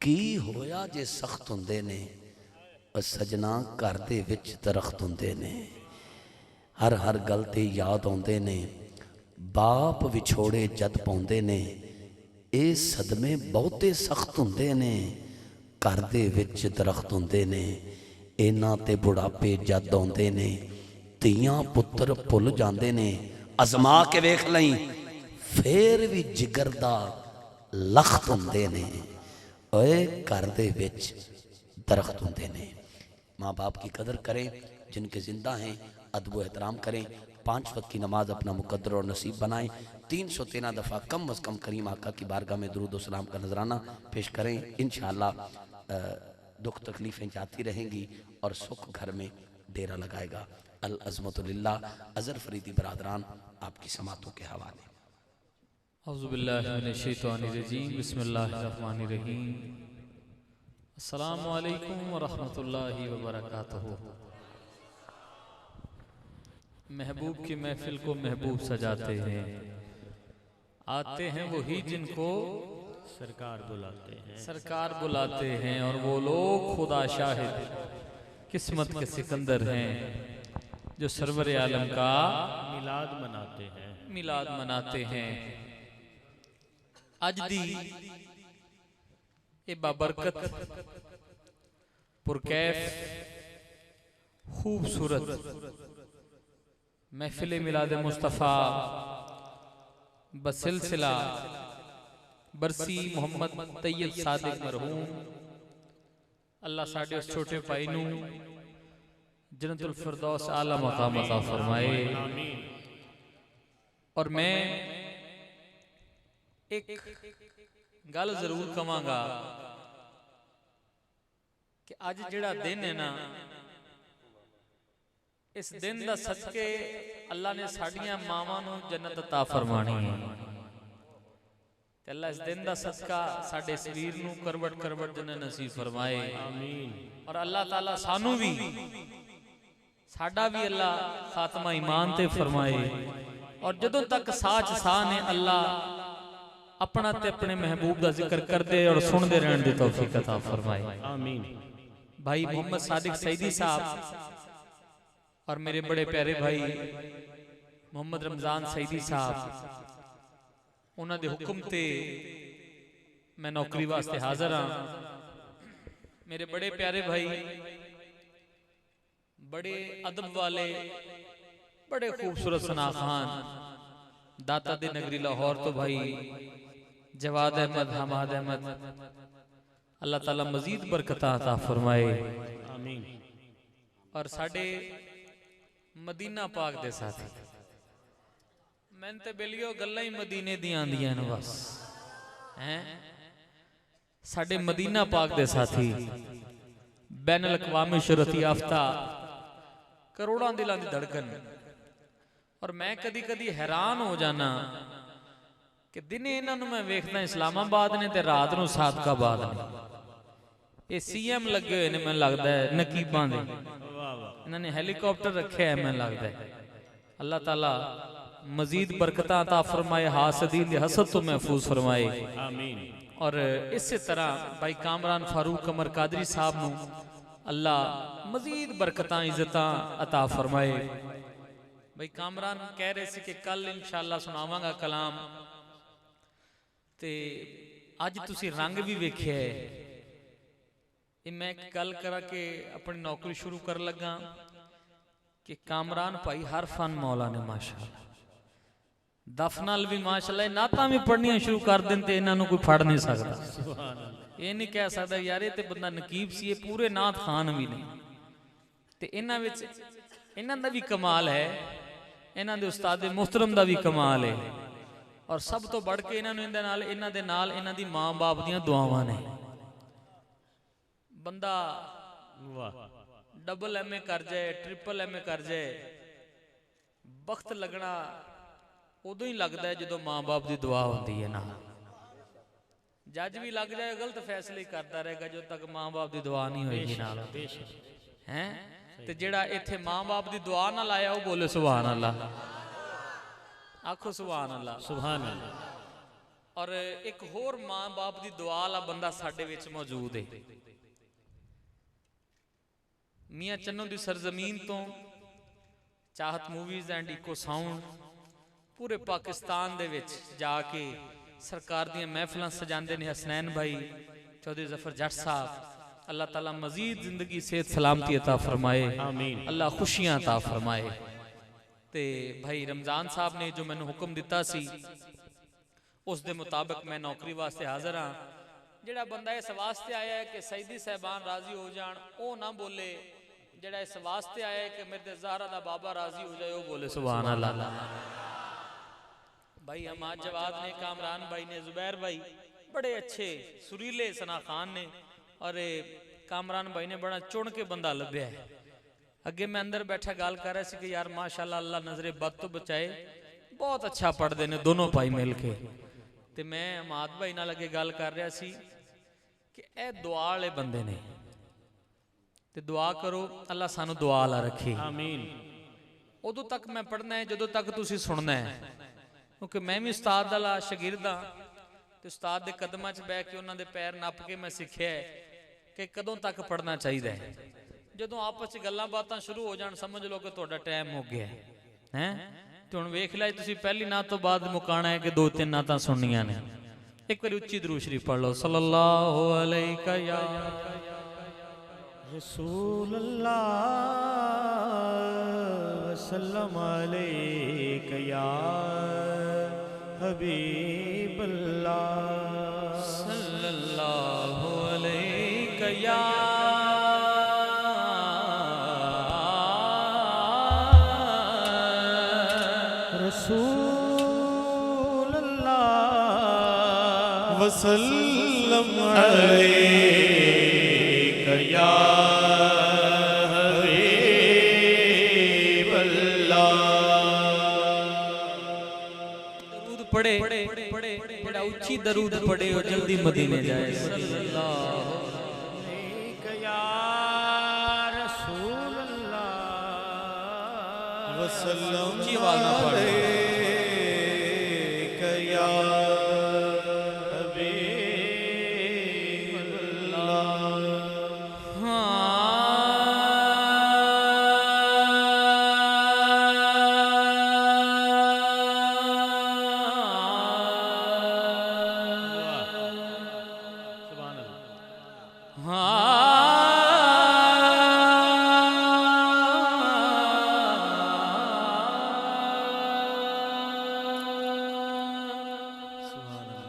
की होया जे सख्त हुंदे ने सजना घर दे विच दरख्त हुंदे ने। हर हर गल ते याद आउंदे ने बाप विछोड़े जद पाउंदे ने। ये सदमे बहुते सख्त हुंदे ने घर दे विच दरख्त हुंदे ने। इन्हां ते बुढ़ापे जद आउंदे ने धीआं पुत्तर भुल जांदे ने। अजमा के वेख लई फिर भी जिगर दा लख्त हुंदे ने। ओए घर दे विच दरख्त हुंदे ने। माँ बाप की कदर करें, जिनके जिंदा हैं अदब एहतराम करें। 5 वक्त की नमाज अपना मुकद्दर और नसीब बनाएं। 313 दफ़ा कम अज़ कम करीम आका की बारगाह में दुरूद व सलाम का नजराना पेश करें। इंशाअल्लाह दुख तकलीफ़ें जाती रहेंगी और सुख घर में डेरा लगाएगा। अल अज़मतु लिल्लाह। अज़हर फरीदी बरादरान आपकी समातों के हवाले। औज़ु बिल्लाहि मिनश शैतानिर रजीम। बिस्मिल्लाहिर रहमानिर रहीम। अस्सलामु अलैकुम व रहमतुल्लाहि व बरकातुहू। महबूब की महफिल को महबूब सजाते हैं, आते हैं वही जिनको सरकार बुलाते हैं। सरकार बुलाते हैं। और वो लोग खुदा शाहिद किस्मत के सिकंदर हैं जो सरवर आलम का मिलाद मनाते हैं। मिलाद मनाते हैं। अज दी ये बाबरकत पुरकैफ खूबसूरत महफिल मिलाद मुस्तफ़ा बसिलसिला बरसी मोहम्मद तैयब सादिक मरहूम अल्लाह साडे उस छोटे भाई नू जन्नतुल फिरदौस आला मकाम अता फरमाए। और मैं एक गल जरूर कवांगा कि अज जिहड़ा दिन है ना, इस दिन दा सदके अल्लाह ने साडियां मावां नू जन्नत अता फरमानी है। ते अल्लाह इस दिन दा सदका साडे इस वीर नू करवट करवट जन्नत नसीब फरमाए। आमीन। और अल्लाह ताला सानू भी साडा भी अल्लाह खात्मा ईमान ते फरमाए। और जदों तक साच साह ने अल्लाह अपना ते अपने महबूब का जिक्र करते और सुनते रहने की तौफीक अता फरमाए। आमीन। भाई मोहम्मद सादिक सईदी साहब और मेरे बड़े प्यारे भाई मोहम्मद रमजान सईदी साहब, उन्हां दे हुक्म ते मैं नौकरी वास्ते हाजिर हाँ। मेरे बड़े प्यारे भाई, बड़े अदब वाले, बड़े खूबसूरत सना खान दाता दी नगरी लाहौर तो भाई जवाद अहमद हमाद अहमद, अल्लाह ताला मजीद बरकतां अता फरमाए। आमीन। और साडे मदीना पाक दे साथी, मैंने ते बेलियो गल्लां ही मदीने दी आंदियां ने बस हैं। साडे मदीना पाक दे साथी बैनुल अक़वामी शोहरत याफ्ता करोड़ां दिलां दी धड़कन। और मैं कदी कदी हैरान हो जाना कि दिने इन्हां नूं मैं वेखदा इस्लामाबाद ने ते रात नूं सादकाबाद ने। ये सीएम लगे हुए ने, मैं लगता है नकीबां दे। इन्होंने हेलीकॉप्टर रखे है, मैं लगता है। अल्लाह ताला मजीद बरकतां अता फरमाए, हासदीन दे हसद तो महफूज फरमाए। आमीन। और इसी तरह भाई कामरान फारूक कमर कादरी साहब नूं अल्लाह मजीद बरकतां इज्जतां अता फरमाए। भाई कामरान कह रहे थे कि कल इंशाअल्लाह सुनावांगा कलाम, ते अज तुसी रंग भी वेख्या है। मैं एक गल करा के अपनी नौकरी शुरू कर लगा कि कामरान भाई हर फन मौला ने माशाअल्लाह, दफनाल भी माशाअल्लाह, नाता भी पढ़नियां शुरू कर दें तो इन्हां नूं कोई फड़ नहीं सकता। ये नहीं कह सकता यार ये तो बंदा नकीब सी, ये पूरे नात खान भी नहीं। ते इन्हां विच इन्हां दा भी कमाल है, इन्हां दे उस्ताद मुहतरम दा भी कमाल है। और सब तो बढ़ के इन्हां नूं इन्हां दे नाल इन्हां दी मां बाप दियां दुआवां ने। बंदा डबल एमए कर जाए, ट्रिपल एमए कर जाए, वक्त लगना उदों ही लगता है जो मां बाप की दुआ होती है ना। जज भी लग जाए गलत फैसले करता रहेगा जो तक मां बाप की दुआ नहीं होगी नाल हैं। ते जेड़ा इत्थे मां बाप की दुआ ना लाया वो बोले सुभान अल्लाह, आखो सुभान अल्लाह। सुभान अल्लाह। और एक होर मां बाप की दुआ वाला बंदा साडे विच मौजूद है। मियां चन्नों की सरजमीन तो चाहत मूवीज एंड इको साउंड पूरे पाकिस्तान दे विच जाके सरकार दी महफिलां सजांदे ने हसनैन भाई चौधरी जफर जट साहब। अल्लाह ताला मजीद जिंदगी सेहत सलामती अता फरमाए, आमीन। अल्लाह खुशियां अता फरमाए। ते भाई रमजान साहब ने जो मैनू हुक्म दिता सी उस दे मुताबिक मैं नौकरी वास्ते हाजिर हाँ। जिहड़ा बंदा इस वास्ते आया है कि सईदी साहबान राजी हो जान वो ना बोले, जिहड़ा इस वास्ते आया है कि मेरे ज़हरा दा बाबा राजी हो जाए वो बोले सुभान अल्लाह। भाई हम आज जवाब ने कामरान भाई ने जुबैर भाई बड़े अच्छे सुरीले सना खान ने और कामरान भाई ने बड़ा चुन के बंदा लभ्या है। अगे मैं अंदर बैठा गाल कर रहा सी कि यार माशाल्लाह अल्लाह नजरे बद तो बचाए, बहुत अच्छा पढ़ते ने दोनों भाई मिल के। ते मैं अमाद भाई नाल अगे गल कर रहा सी कि ए दुआ वाले बंदे ने, ते दुआ करो अल्लाह सानू दुआ ला रखे, आमीन। उदों तक मैं पढ़ना है जदों तक तुसी सुनना है, क्योंकि मैं भी उस्ताद दा शागिर्द हाँ। ते उस्ताद दे कदमां च बैठ के उन्हां दे पैर नप के मैं सीखिया है कि कदों तक पढ़ना चाहिए है। जदों आपस च गल्लां बातां शुरू हो जाण समझ लो कि तुहाडा टाइम हो गया है। ते हुण वेख लिया तुसीं पहली नात तो बाद मुकाना है कि दो तीन नातां सुननियां ने। एक बार उच्ची दरूद शरीफ पढ़ लो, सल्लल्लाहु अलैहि या रसूल अल्लाह वसल्लम अलैका या हबीब अल्लाह, सल्लल्लाहु अलैहि या रसूल अल्लाह वसल्लम अलैका या हबीब अल्लाह। दरूद पढ़े बड़ा ऊंची दरूद पढ़े और जल्दी मदीने जाए। सल्लल्लाहु अलैका या रसूल अल्लाह वसल्लम ऊंची आवाज में पढ़। अलैका या हबीब अल्लाह। सुभान अल्लाह।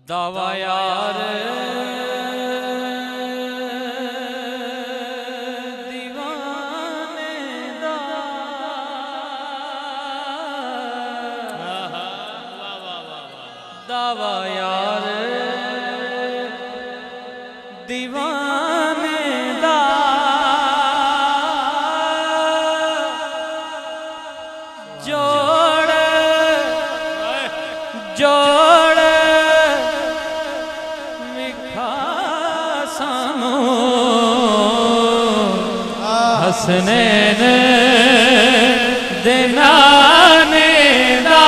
दावा यार दीवाने दा, दावा यार दीवाने दा, जोड़ जोड़ हसनैन देनाने दा,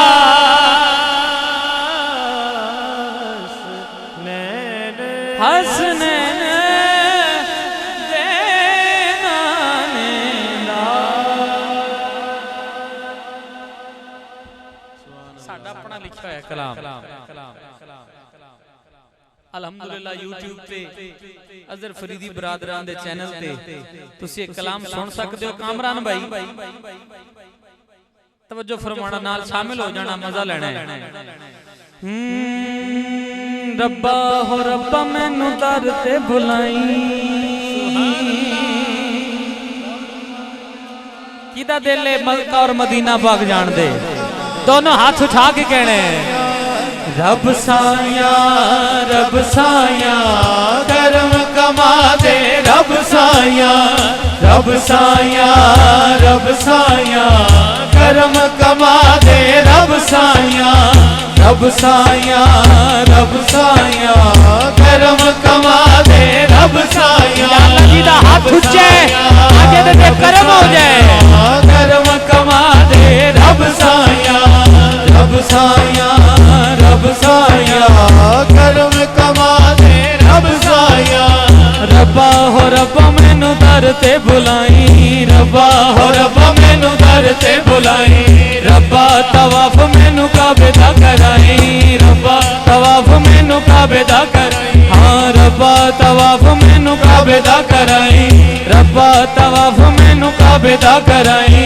हसनैन देनाने दा। साडा अपना लिखा है कलाम। अलहमदुलिल्लाह यूट्यूब पे अजहर फरीदी बरादरान दे चैनल ते तुसी एक कलाम सुन सकते हो। कामरान भाई तवज्जो फरमाना, नाल शामिल हो जाना, मजा लेना है। रब्बा हो रब्बा मैनू दर ते बुलाई, किदा दिल है मक्का और मदीना पाक जान दे, दोनों हाथ उठा के कहने रब साया करम कमा दे, रब साया करम कमा दे, रब साया करम कमा दे, रब साया। अल्लाह जी दा हाथ उच्चे आगे दे करम हो जाए, करम कमा दे, रब साया साया कर्म कमा दे रब साया रब्बा हो रब्बा मैनू दर ते बुलाई रब्बा हो रब्बा मैनू दर ते बुलाई रब्बा तवाफ मैनू काबे दा कराई रब्बा तवाफ मैनू काबे दा कराई हाँ रब्बा तवाफ मैनू काबे दा कराई रब्बा तवाफ मैनू काबे दा कराई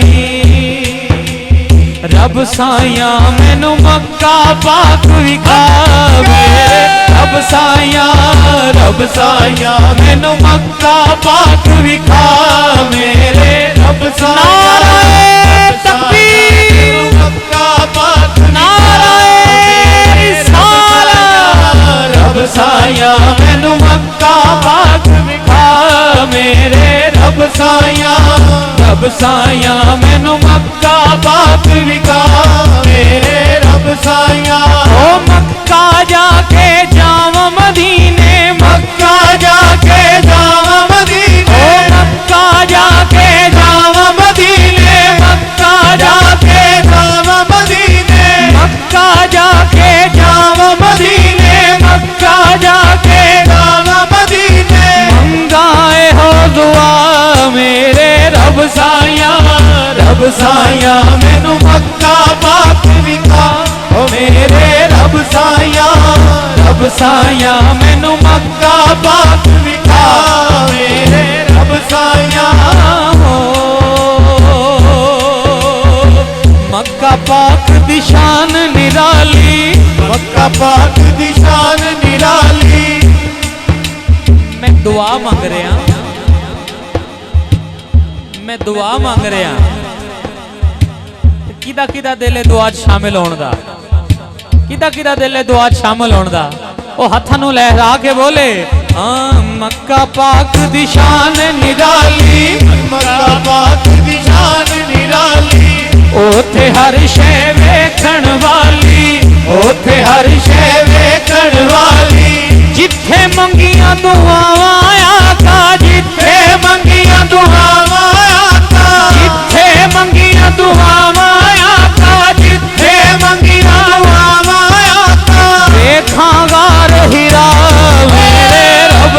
रब साया मैनू मक्का पाक विखावे रब साया मैनू मक्का पाक विखा मेरे रब साया तकबीर मक्का पाक नाराए रिसाला रब साया मैनू मक्का पाक विखा मेरे रब साया मैनू मक्का पाक विखा मेरे रब साया ओ मक्का जाके जावा मदीने मक्का जाके जावा मदीने ओ मक्का जाके जावा मदीने मक्का जाके जावा मदीने मक्का जाके जावा मदीने मक्का जाके जावा मदीने मंगाए हो दुआ मेरे रब साया मैनू मक्का पाक विखा ओ मेरे रब साया मैनू मक्का पाक विखा मेरे रब साया हो मक्का पाक दी शान निराली मक्का पाक दी शान निराली मैं दुआ मंग रहा मैं दुआ मंग रहा किदा किदा दिल है दुआ शामिल होने दा किदा किदा दिल है दुआ शामिल होने दा ओ हत्थां नूं लहरा के बोले हाँ मक्का पाक दी शान निराली मक्का पाक दी शान निराली ओथे हर शै वेखण वाली ओथे हर शै वेखण वाली जिथे मंगियां दुआवां आका जिथे मंगियां दुआवां आका जिथे मंगियां दुआवां आका जिथे मंगियां दुआवां आका वेखांगा रहिरा मेरे रब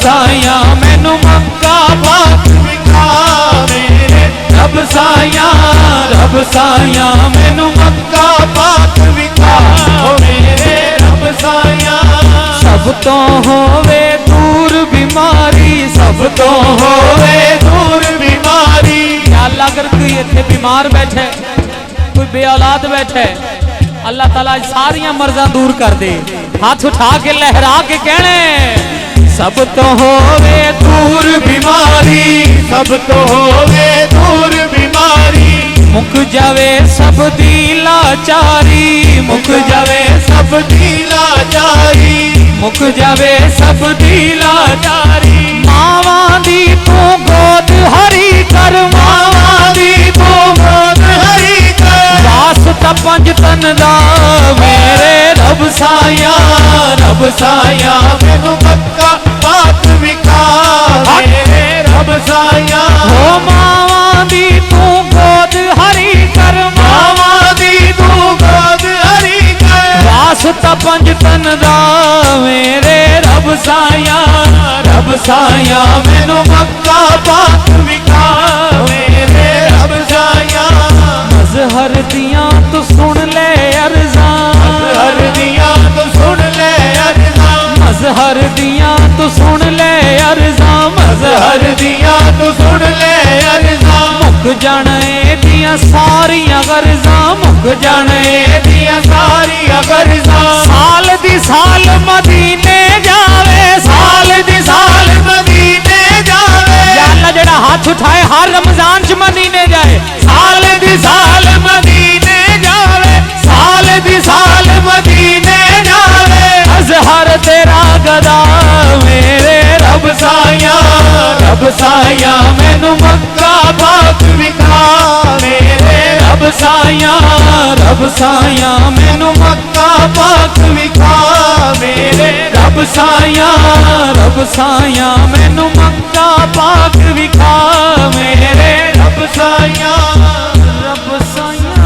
साया मैनू मक्का पाक विखा मेरे रब साया मैनू मक्का पाक विखा मेरे रब साया सब तो होवे दूर बीमारी सब तो होवे दूर बीमारी या अल्लाह अगर कोई इत्थे बीमार बैठे कोई बे औलाद बैठे अल्लाह ताला सारियां मर्ज़ां दूर कर दे हाथ उठा के लहरा के कहने सब तो होवे दूर बीमारी सब तो होवे दूर बीमारी मुक जावे सब दी लाचारी मुक जावे सब दी लाचारी मुक जावे सब दी लाचारी मावां दी तू गोद हरी कर मावां दी तू गोद हरी कर वास्ता पंज तन दा मेरे रब साया मैनू मक्का पाक विखा मेरे रब साया हो मावां दी तू गोद हरी कर मावां दी तू गोद हरी कर वास्ता पंज तन दा मेरे रब साया मैनू मक्का पाक विखा मेरे रब साया मजहर दियां तू सुन ले अर्ज़ां हर दिया तो सुन ले अर्ज़ां मजहर दियां तू सुन ले अर्ज़ां हर दिया तो सुन ले अर्ज़ां मुक जाने दियां सारियां गर्ज़ां मुक जाने दिया सारी गर्ज़ां साल दी साल मदीने जावे साल दी साल मदीने जावे या अल्लाह जेड़ा हाथ उठाए हर रमजान च मदीने जाए साल दी साल मदीने जावे साल दी साल मदीने जावे अज़हर तेरा गदा मेरे रब साया मैनू मक्का पाक विखा मेरे रब साया मैनू मक्का पाक विखा मेरे रब साया मैनू मक्का पाक विखा मेरे रब साया रब साया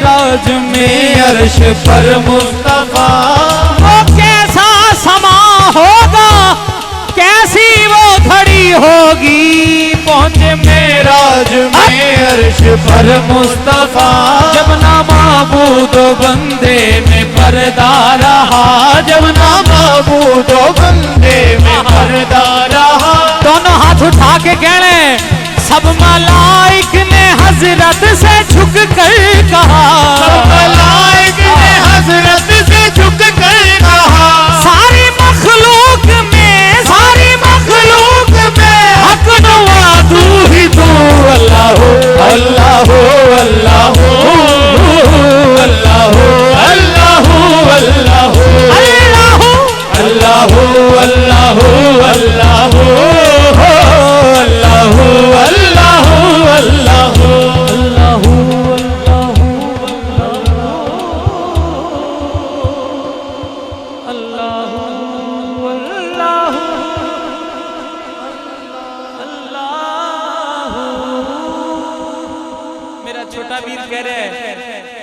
मेराज में अर्श पर मुस्तफा। वो कैसा समा होगा, कैसी वो घड़ी होगी, पहुंचे मेराज में अर्श पर मुस्तफा। जब ना माबूद बंदे में पर्दा रहा, जब ना माबूद बंदे में पर्दा रहा। दोनों हाथ उठा के कहने सब मलाइक ने हजरत से झुक कर कहा, सब मलाइक ने हजरत से झुक कर कहा। सारी मखलूक में, सारी मखलूक में हक नवा तू ही तू। अल्लाह अल्लाह अल्लाह अल्लाह अल्लाह अल्लाह अल्लाह अल्लाह अल्लाह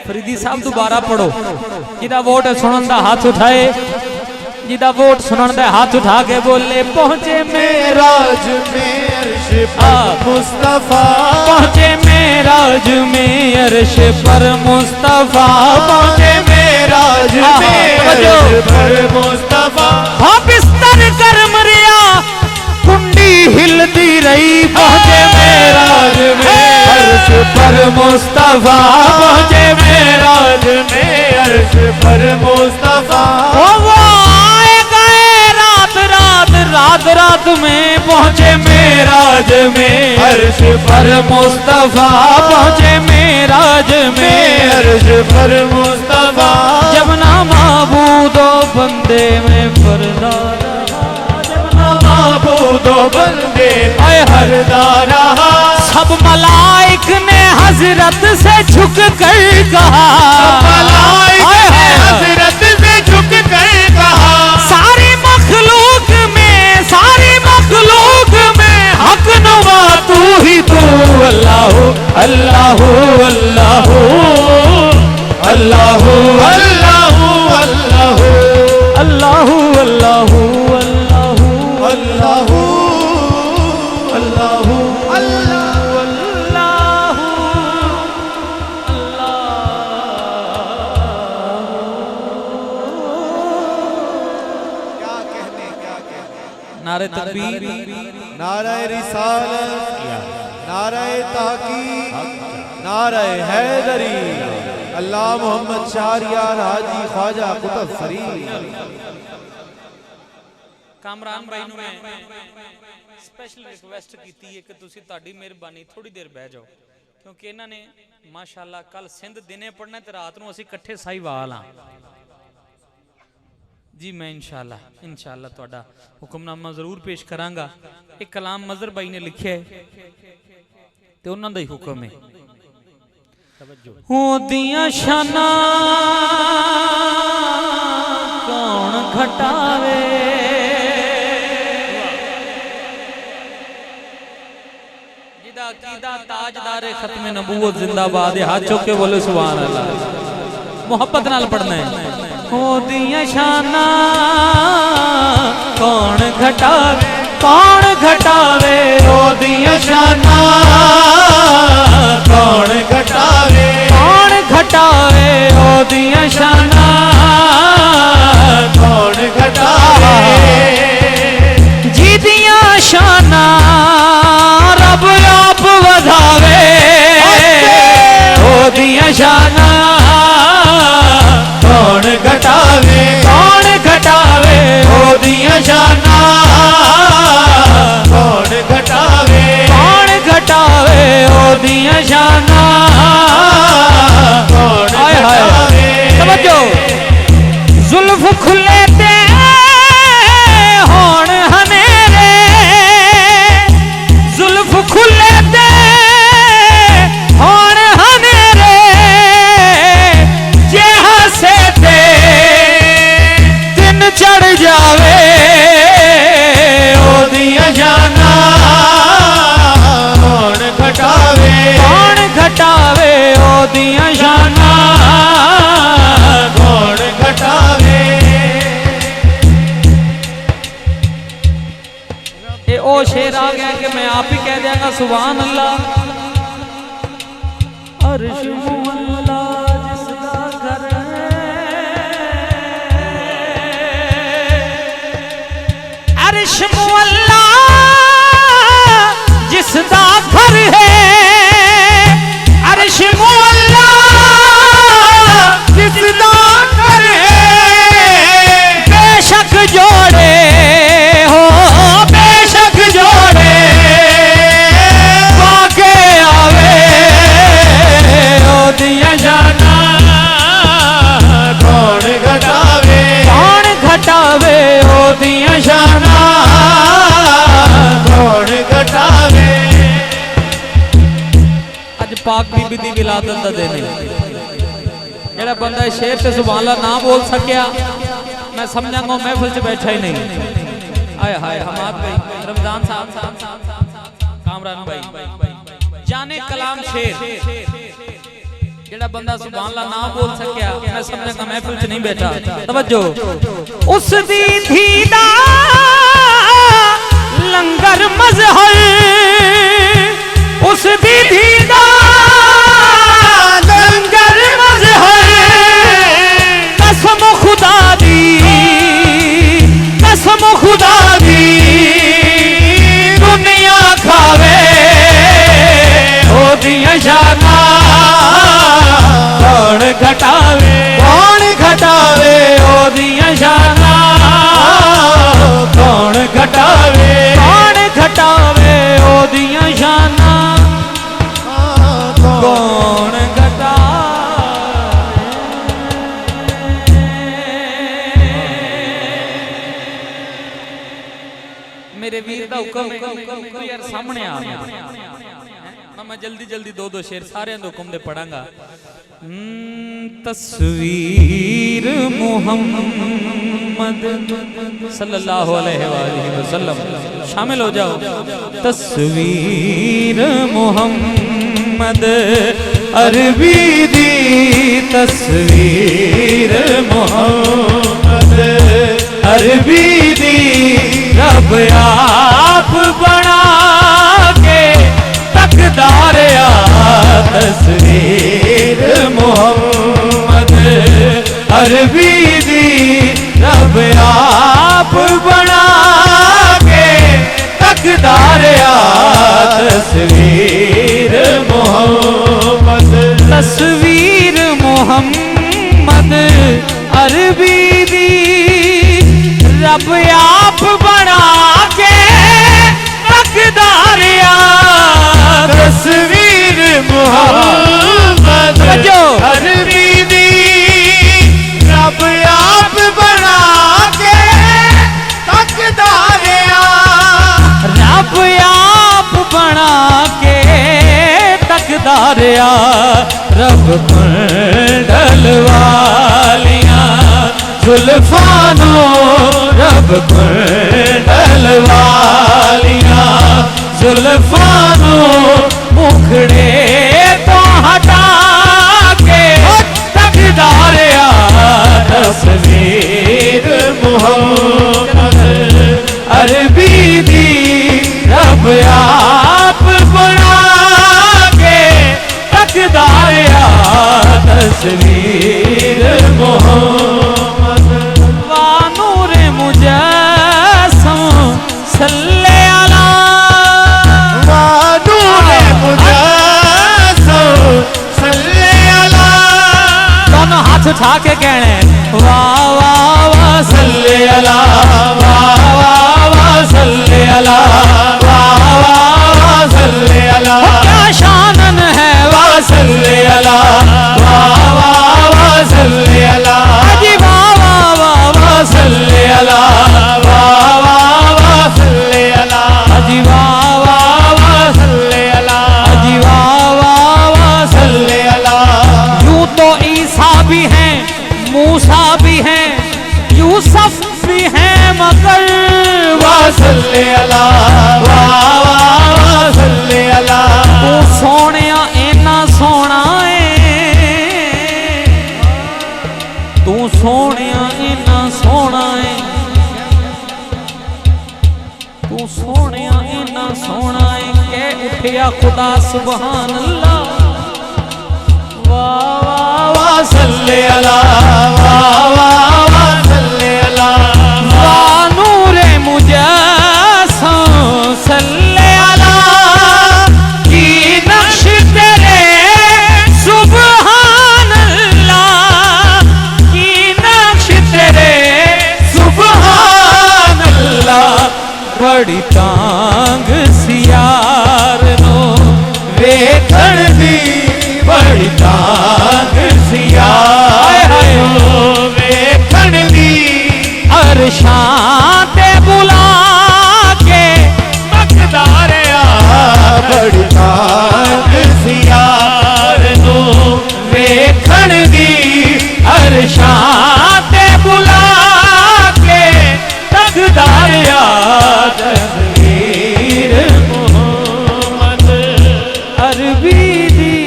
फरीदी साहब दोबारा पढ़ो। जिदा वोट सुनन दा हाथ उठाए, जिदा वोट सुनन दा हाथ उठा के बोले पहुंचे मेराज में अर्श पर मुस्तफा। पहुंचे मेराज में अर्श पर मुस्तफा। पहुंचे मेराज में अर्श पर मुस्तफा। हाँ बिस्तर कर मरिया कुंडी हिलती रही, पहुंचे मेराज में अर्श पर मुस्तफा। पहुंचे मेराज में अर्श पर मुस्तफा। वो आए गए रात रात रात रात में, पहुंचे मेराज में अर्श पर मुस्तफा। पहुंचे मेराज में अर्श पर मुस्तफा। जब ना माबूदो बंदे में पर्दा, माबूदो बंदे आए हरदा रहा। सब मलाइक ने हजरत से झुक कर कहा, मलाइक ने हजरत से झुक कर कहा। सारी मखलूक में, सारी मखलूक में हक नवा तू ही तू। अल्लाह अल्लाह अल्लाह अल्लाह अल्लाह अल्लाह अल्लाह अल्लाह अल्लाह अल्लाह नारे तकबीर, नारे रिसालत, नारे ताकीद, नारे हैदरी। अल्लाह मोहम्मद शाहरियार हाजी ख्वाजा कुतुब फरीद। कामरान भाई ਨੂੰ ਮੈਂ ਸਪੈਸ਼ਲ ਰਿਕਵੈਸਟ ਕੀਤੀ ਹੈ ਕਿ ਤੁਸੀਂ ਤੁਹਾਡੀ ਮਿਹਰਬਾਨੀ ਥੋੜੀ ਦੇਰ ਬਹਿ ਜਾਓ, ਕਿਉਂਕਿ ਇਹਨਾਂ ਨੇ ਮਾਸ਼ਾਅੱਲਾ ਕੱਲ ਸਿੰਧ ਦਿਨੇ ਪੜਨਾ ਤੇ ਰਾਤ ਨੂੰ ਅਸੀਂ ਇਕੱਠੇ ਸਾਈਵਾਲ ਆ जी। मैं इंशाअल्लाह ਤੁਹਾਡਾ ਹੁਕਮਨਾਮਾ ਜ਼ਰੂਰ ਪੇਸ਼ ਕਰਾਂਗਾ। ਇੱਕ ਕਲਾਮ ਮਜ਼ਰ ਭਾਈ ਨੇ ਲਿਖਿਆ ਹੈ ਤੇ ਉਹਨਾਂ ਦਾ ਹੀ ਹੁਕਮ ਹੈ। ਉਹਦੀਆਂ ਸ਼ਾਨਾਂ ਕੌਣ ਘਟਾਵੇ, ਜਿਹਦਾ ਅਕੀਦਾ ਤਾਜਦਾਰ ਖਤਮ ਨਬੂਵਤ ਜ਼ਿੰਦਾਬਾਦ ਹੈ। ਹੱਥ ਚੁੱਕ ਕੇ ਬੋਲੇ ਸੁਭਾਨ ਅੱਲਾਹ। ਮੁਹੱਬਤ ਨਾਲ ਪੜਨਾ ਹੈ। ਉਹਦੀਆਂ ਸ਼ਾਨਾਂ ਕੌਣ ਘਟਾਵੇ, ਕੌਣ ਘਟਾਵੇ। ਉਹਦੀਆਂ ਸ਼ਾਨਾਂ ਕੌਣ ਘਟਾਵੇ, ਕੌਣ ਘਟਾਵੇ। ਉਹਦੀਆਂ ਸ਼ਾਨਾਂ ਕੌਣ ਘਟਾਵੇ। ਜਿਹਦੀਆਂ ਸ਼ਾਨਾਂ ਰੱਬ ਆਪ ਵਧਾਵੇ, ਉਹਦੀਆਂ ਸ਼ਾਨਾਂ कौन घटावे, कौन घटावे। ओदियां शानां कौन घटावे, कौन घटावे। ओदियां शानां कौन घटावे। समझो जुल्फ खुले ते होण हनेरे, जुल्फ खुले ते होण हनेरे। सुभान अल्लाह। अर्श मुअल्ला जिसदा घर अर्श मुअल्ला जिसदा घर है, अर्श मुअल्ला जिसदा घर है, बेशक जोड़े हो बेशक जोड़े पाके आवे ओदियां जाना कौन घटावे ओदियां जाना कौन घटावे। अज पाक बीबी दी विलादत दा दिन है। जेड़ा बंदा शेर से सुभान अल्लाह ना बोल सकिया, मैं समझांगा महफिल च बैठा ही नहीं। आय हाय हमाद भाई, रमजान साहब, कामरान भाई, जाने कलाम शेर। जेड़ा बंदा सुभान अल्लाह ना बोल सकिया, मैं समझांगा महफिल च नहीं बैठा। तवज्जो। उस दी धीदा लंगर मजहर, उस दी धीदा लंगर मजहर, कसम खुदा दी कसम खुदा दी दुनिया खावे ओदियां शाना कौन घटावे ओदियां शाना कौन घटावे ओदियां शाना कौन घटावे। मेरे वीर दा हुक्म यार सामने आ गया। मैं जल्दी जल्दी दो शेर सारे हुक्म दे पढ़ांगा। तस्वीर मोहम्मद सल्लल्लाहु अलैहि वसल्लम, शामिल हो जाओ। तस्वीर मोहम्मद अरबी दी, तस्वीर मोहम्मद अरबी दी, रब आप बना के तकदार आ। तस्वीर मोहम्मद अरबी दी, रब आप बना के तकदार आ। तस्वीर मोहम्मद अरबी दी, रब आप बना के तकदार आ। तस्वीर मोहम्मद अरबी दी, रब आप बना के तकदार आ। रब आप बना के तकदार आ। रब कुंडल वालियां जुल्फानो, रब कुंडल वालियां जुल्फानो, मुखड़े तो हटा के तकदार आ। तस्वीर मोहम्मद अरबी दी, रब आप बना के तकदार आ। तस्वीर मोहम्मद वानूर मुजस्सम सल्ले अला, वानूर मुजस्सम सल्ले अला। दोनों हाथ उठा के कहने वाह वाह वाह सल्ले अला, वाह वाह वाह सल्ले अला, वाह वाह वाह सल्ले अला। क्या शानन है वाह सल्ले अला, वाह वाह वाह सल्ले अला। जी वाह वाह वाह वाह सल्ले अला, वाह वाह वाह सल्ले अला। जी वाह वाह वाह सल्ले अला, जी वाह वाह वाह सल्ले अला। यूं तो ईसा भी हैं, मूसा भी हैं, यूसुफ भी हैं, मगर वाह सल्ले अला, वाह वाह वाह सल्ले अला। तू सोनिया इन्ना सोना है, तू सोनिया इन्ना सोना है, तू सोनिया इन्ना सोना है के उठे या खुदा सुभान अल्लाह वाह वाह वाह सल्ले अला वाह वाह वाह सल्ले अला वाह नूरे मुजस्सम सल्ले अला की नक्श तेरे सुभान अल्लाह की नक्श तेरे सुभान अल्लाह बड़ी तांग सियार नो वेखण दी बड़ी तांग सियार वेखण दी अरशां ते बुला के मकदार बड़ी तांग सियार नो वेखण दी अरशां ते बुला के तकदार याद तस्वीर मोहम्मद अरबी दी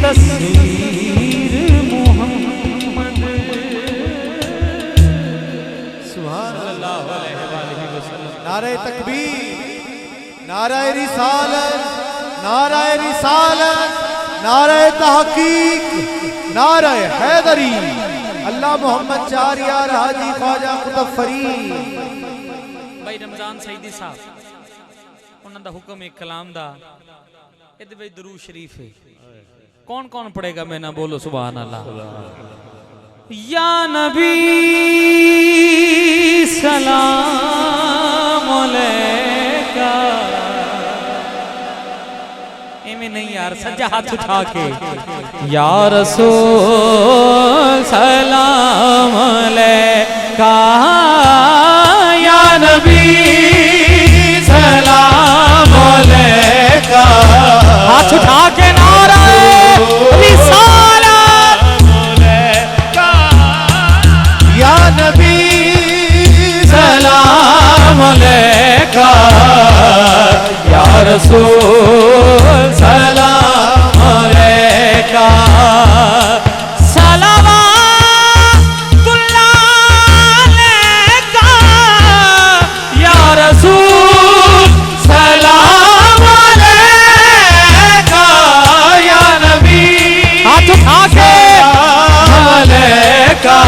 तस्वीर मोहम्मद सल्लल्लाहु अलैहि वसल्लम। नारे तकबीर, नारे रिसालत, नारे रिसालत, नारे तहकीक, नारे हैदरी। अल्लाह मोहम्मद चार यार हाजी ख्वाजा कुतुब फरीद। भाई रमजान सईदी साहब उन्होंने दा हुक्म एक कलाम दा इहदे विच दरूद शरीफ है। कौन कौन पढ़ेगा मैं ना बोलो सुभान अल्लाह। या नबी सलाम अलैका एमें नहीं यार सज्जा हाथ उठा के या रसूल सलाम अलैका या नबी सलाम अलैका हाथ उठा के नारा रिसालत या नबी सलाम अलैका या रसूल सलाम अलैका सलावतुल्लाह अलैका या रसूल सलाम अलैका या नबी हाथ उठा के अलैका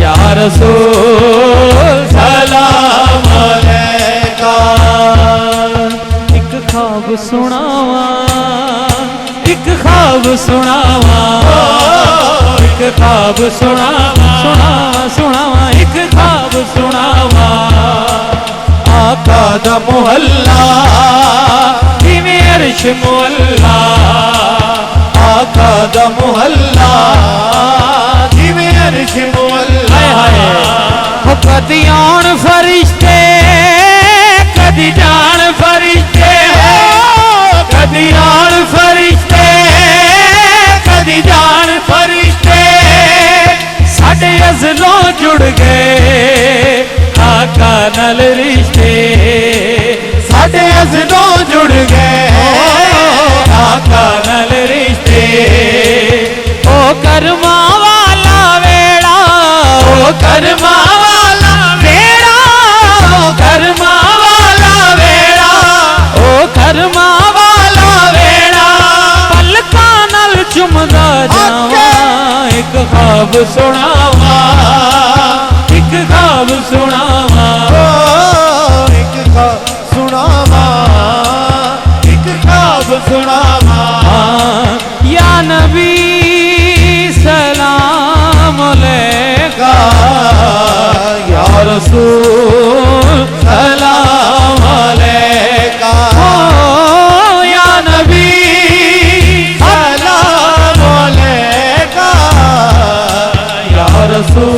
या रसूल सलाम अलैका एक ख्वाब सुनावा एक ख्वाब सुनावा एक ख्वाब सुनावा सुनावा सुनावा एक ख्वाब सुनावा आका दा मोहल्ला जिवें अर्श मोहल्ला आका दा मोहल्ला जिवें अर्श मोहल्ला। हो कदी आन फरिश्ते कदी जान फरिश्ते कदी आन फरिश्ते कदी जान फरिश्ते साडे अज़लों जुड़ गए आका नाल रिश्ते साडे अज़लों जुड़ गए आका नाल रिश्ते ओ कर्मा वाला वेड़ा ओ कर्मा वाला वेड़ा ओ कर्मा वाला वेड़ा ओ कर्मा वाला वेड़ा पलकां नाल चुमदा जावा एक ख्वाब सुनावा एक ख्वाब सुनावा एक ख्वाब सुनावा एक ख्वाब सुनावा या नबी सलाम अलैका या रसूल सलाम अलैका या नबी सलाम अलैका या रसूल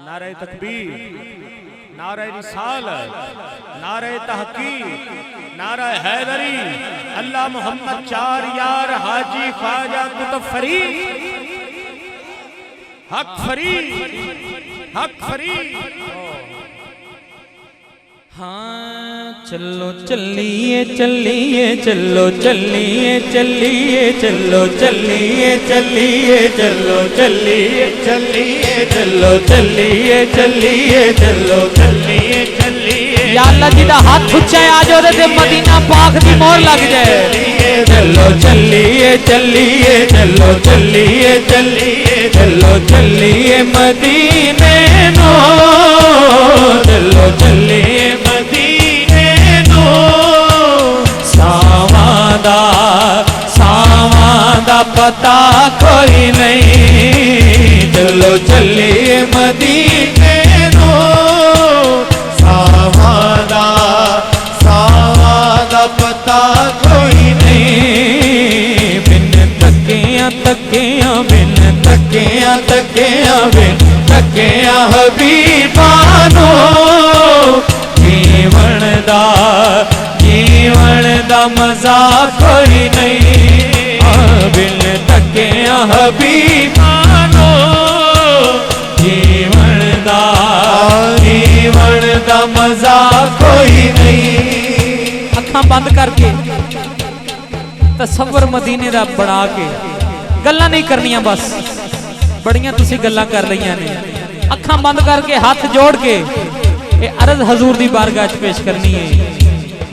नारे तकबीर, नारे रिसालत, नारे तहकीक, नारे हैदरी। अल्लाह मोहम्मद चार यार हाजी ख्वाजा कुतुब फरीद हक फरीद हक फरीद। हाँ चलो चलिए चलिए चलो चलिए चलिए चलो चलिए चलिए चलो चलिए चलिए चलो चलिए चलिए चलो चलिए चलिए या अल्लाह जी दा हाथ उच्चा है आज ओदे ते मदीना पाक दी मोहर लग जाए चलो चलिए चलिए चलो चलिए चलिए चलो चलिए मदीने नो चलो चलिए मदीने नो सावादा पता कोई नहीं चलो चलिए मदीने नो सावादा पता कोई नहीं बिन तकिया तकिया बिन तकिया तकिया बिन तकिया हबीबानो जीवन दा मजा कोई नहीं बिन तकिया हबीबानो जीवन दा मजा कोई नहीं। अखां बंद करके तसव्वुर मदीने दा बना के गल्लां नहीं करनियां बस बड़ियां तुसी गल्लां कर लईयां ने अखां बंद करके हाथ जोड़ के ये अर्ज हजूर दी बारगाह च पेश करनी है।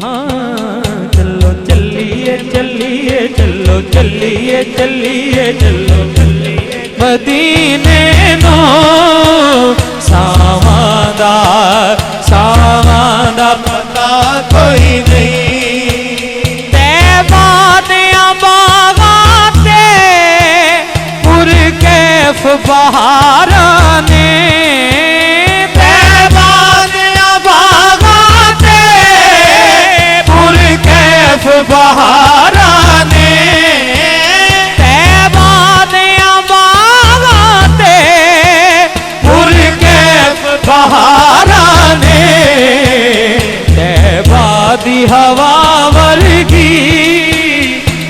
हाँ चलो चलिए चलिए चलो चलिए चलिए चलो चलिए मदीने नो सावादा पता कोई नहीं तैबा दिया बागाते पुरकैफ बहारा ने तैबा दिया बागाते पुरकैफ बहारा ने तैबा दिया बागाते पुरकैफ बहारा ने दी हवा वर्गी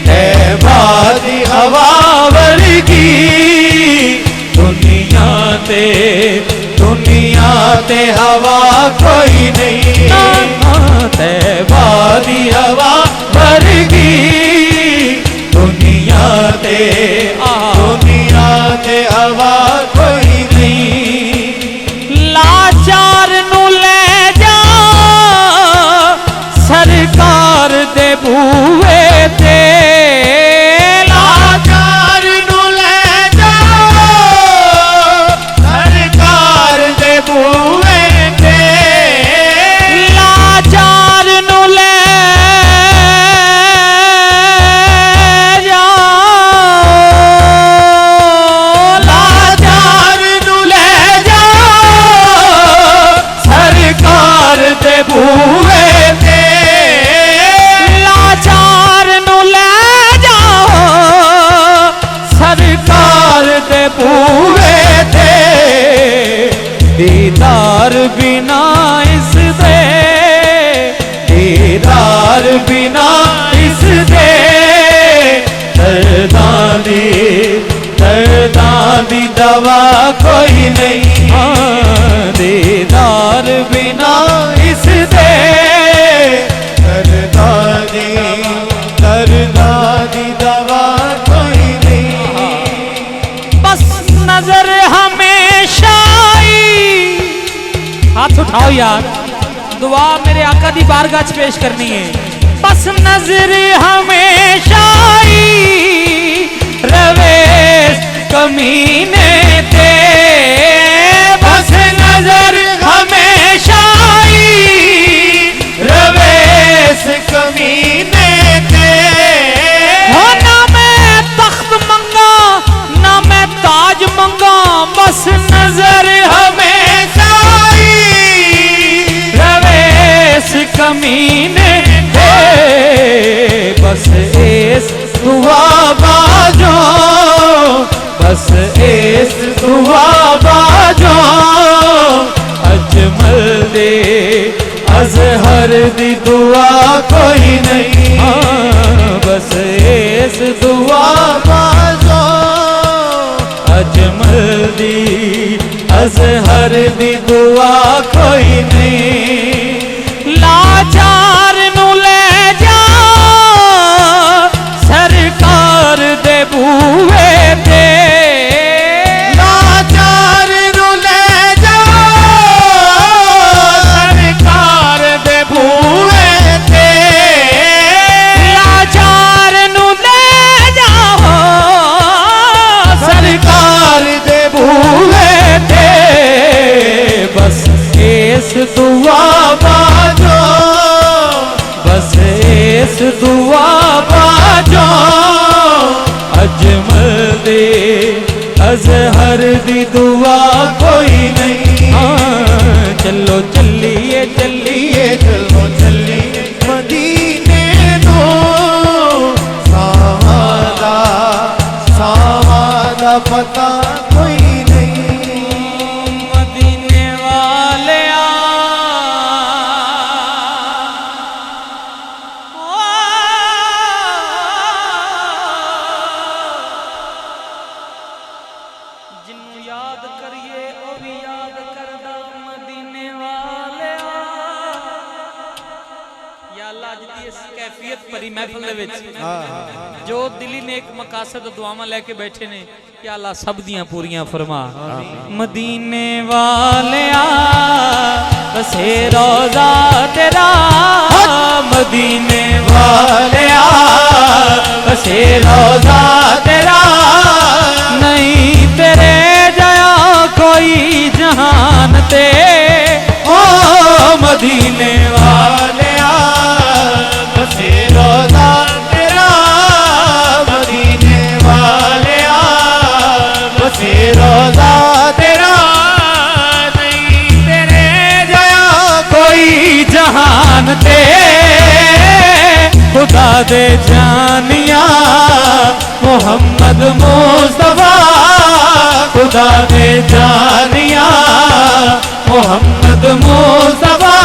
दी हवा वर्गी दुनिया ते हवा कोई नहीं तैबा दी हवा वर्गी दुनिया ते हवा कोई नहीं। लाचार नू ले जा सरकार दे बूहे ते लाचार नू ले जा सरकार दे बूहे ते लाचार नू ले जा लाचार नू ले जा सरकार दे बूहे ते पूरे थे दीदार बिना इस दे दीदार बिना इस दे दर्दां दी दवा कोई नहीं दीदार बिना इस दे दर्दां दी दवा कोई नहीं। बस नजर हमेशा हाथ उठाओ यार दुआ मेरे आका दी बारगाह च पेश करनी है। बस नजर हमेशा रवे कमीने ते बस नजर हमेशा रवे कमीने ते हो ना मैं तख्त मंगा ना मैं ताज मंगा बस नजर हमेशा रवेश कमीने थे बस एस दुआ बाजो बस एस दुआ बाजो अजमल दे अजहर दी दुआ कोई नहीं बस एस दुआ बाजो अजमल दी अजहर दी दुआ कोई नहीं। अजहर दी दुआ कोई नहीं। हाँ चलो चलिए चलिए चलो चलिए मदीने दो सावादा पता कोई नहीं। मदीने वाले जिन्नू याद करिए ओ भी याद करदा मदीने वाले। या अल्लाह अज दी इस कैफियत भरी महफिल दे विच जो दिली नेक मकासद दुआवां लेके बैठे ने या अल्लाह सब दियां पूरियां फरमा। मदीने वालिया बसे रोजा तेरा, मदीने वालिया बसे रोजा तेरा, नहीं तेरे जया कोई जहान ते। ओ मदीने वालिया बसे रोजा तेरा, मदीने वालिया बसे रोजा तेरा, नहीं तेरे जया कोई जहान ते। खुदा दे जानिया मोहम्मद मुस्तफा, खुदा दे जानिया मोहम्मद मुस्तफा,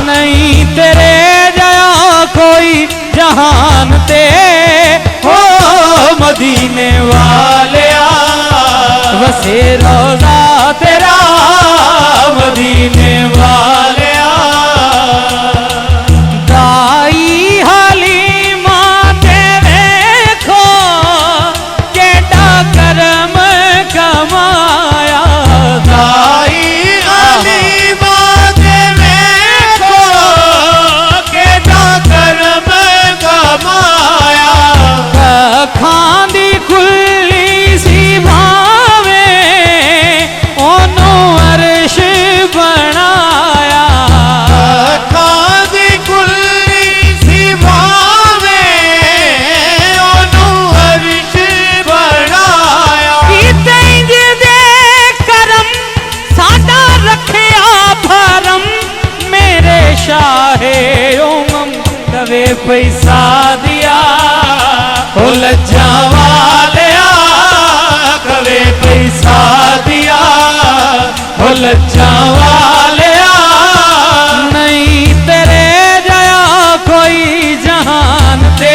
नहीं तेरे जया कोई जहान ते। हो मदीने वालिया बसे रोजा तेरा, मदीने वालिया। दाई हलीमा ते देखो केड़ा करम कमाया, दाई हलीमा ते देखो केड़ा करम कमाया। खांदी खुली सी भावे ओनू अर्श बनाया। खादी कुल्ली सी भावे ओनू अर्श बनाया। इंज दे करम साडा रखिया भरम, मेरे शाहे उमम कवे पैसा दिया। ओ लज्जा वालिया कवे पैसा दिया, ओ लज्जा वालिया नहीं तेरे जया कोई जहान ते।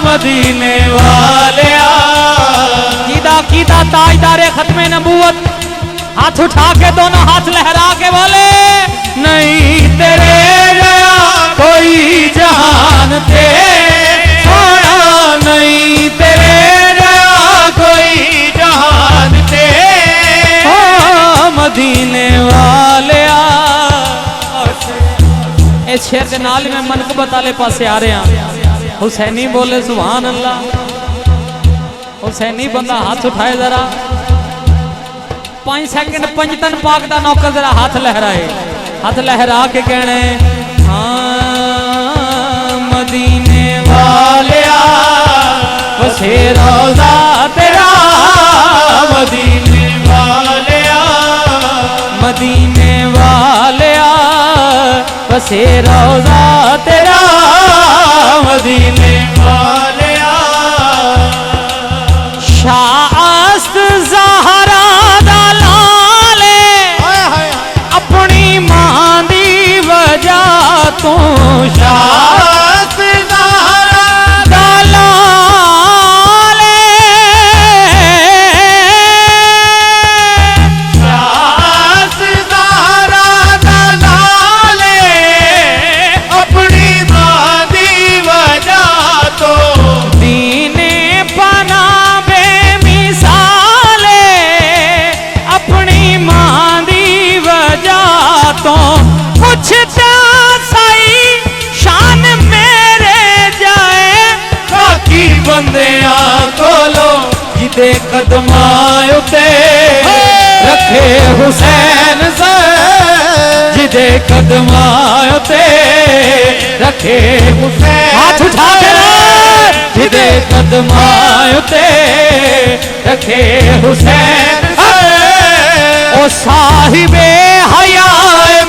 मदीने वालिया कीदा कीदा ताजदारे खत्मे नबूवत, हाथ उठा के दोनों हाथ लहरा के बोले नहीं तेरे जया कोई जहान ते। सोना नहीं तेरे जया कोई जहान ते। ओ मदीने वालिया। इस शेर के नाल मैं मनकबत वाले पासे आ रहा। हुसैनी बोले सुभान अल्लाह। हुसैनी बंदा हाथ उठाए जरा 5 सेकंड पंजतन पाक दा नौकर जरा हाथ लहराए, हाथ लहरा के कहने हाँ मदीने वालिया बसे रोजा तेरा, मदीने वालिया मदीने वालिया बसे रोजा तेरा, मदीने वालिया। शास्त ज़हरा दा लाले अपनी मां दी वजह तो, शास्त ज़हरा दा लाले शास्त ज़हरा दा लाले अपनी मां दी वजह तो। दीने पना बेमिसाले अपनी मां दी वजह तो। पुछता सही शान मेरे जाए बाकी बंदियां कोलो जिदे कदमां उते रखे हुसैन से, जिदे कदमां उते रखे हुसैन। हाथ उठा के जिदे कदमां उते रखे हुसैन ओ साहिबे हया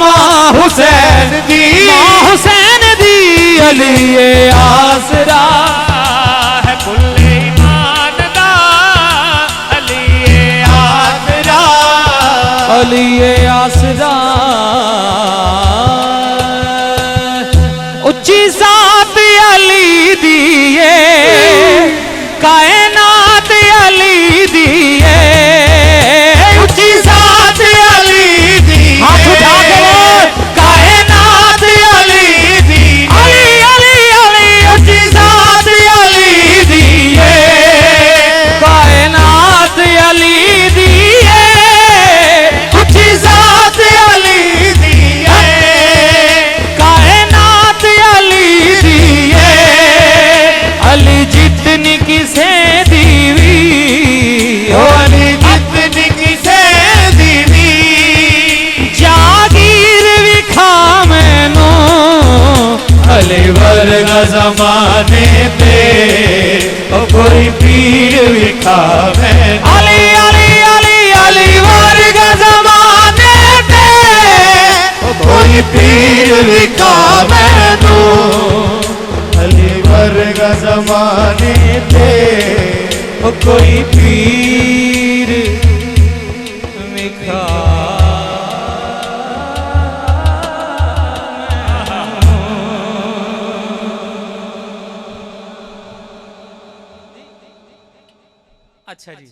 मां हुसैन दी अली आसरा है कुल्ले ईमान दा अली आसरा अली आसरा उच्ची जात अली दिए कायनात अली दिए उच्ची जात अली दी हाथ उठा के कायनात अली दी अली अली अली उच्ची जात अली दिए कायनात अली दिए उच्ची जात अली दिए कायनात अली दिए अली जितनी किसे दीवी ओ अली जितनी किसे दीवी जागीर विखा मैनू अली वर्गा जमाने पे ओ कोई पीर विखा मैनू अली अली अली अली वर्गा जमाने पे ओ कोई पीर विखा मैनू अली वर्गा जमाने पे ओ कोई पीर विखा अच्छा जी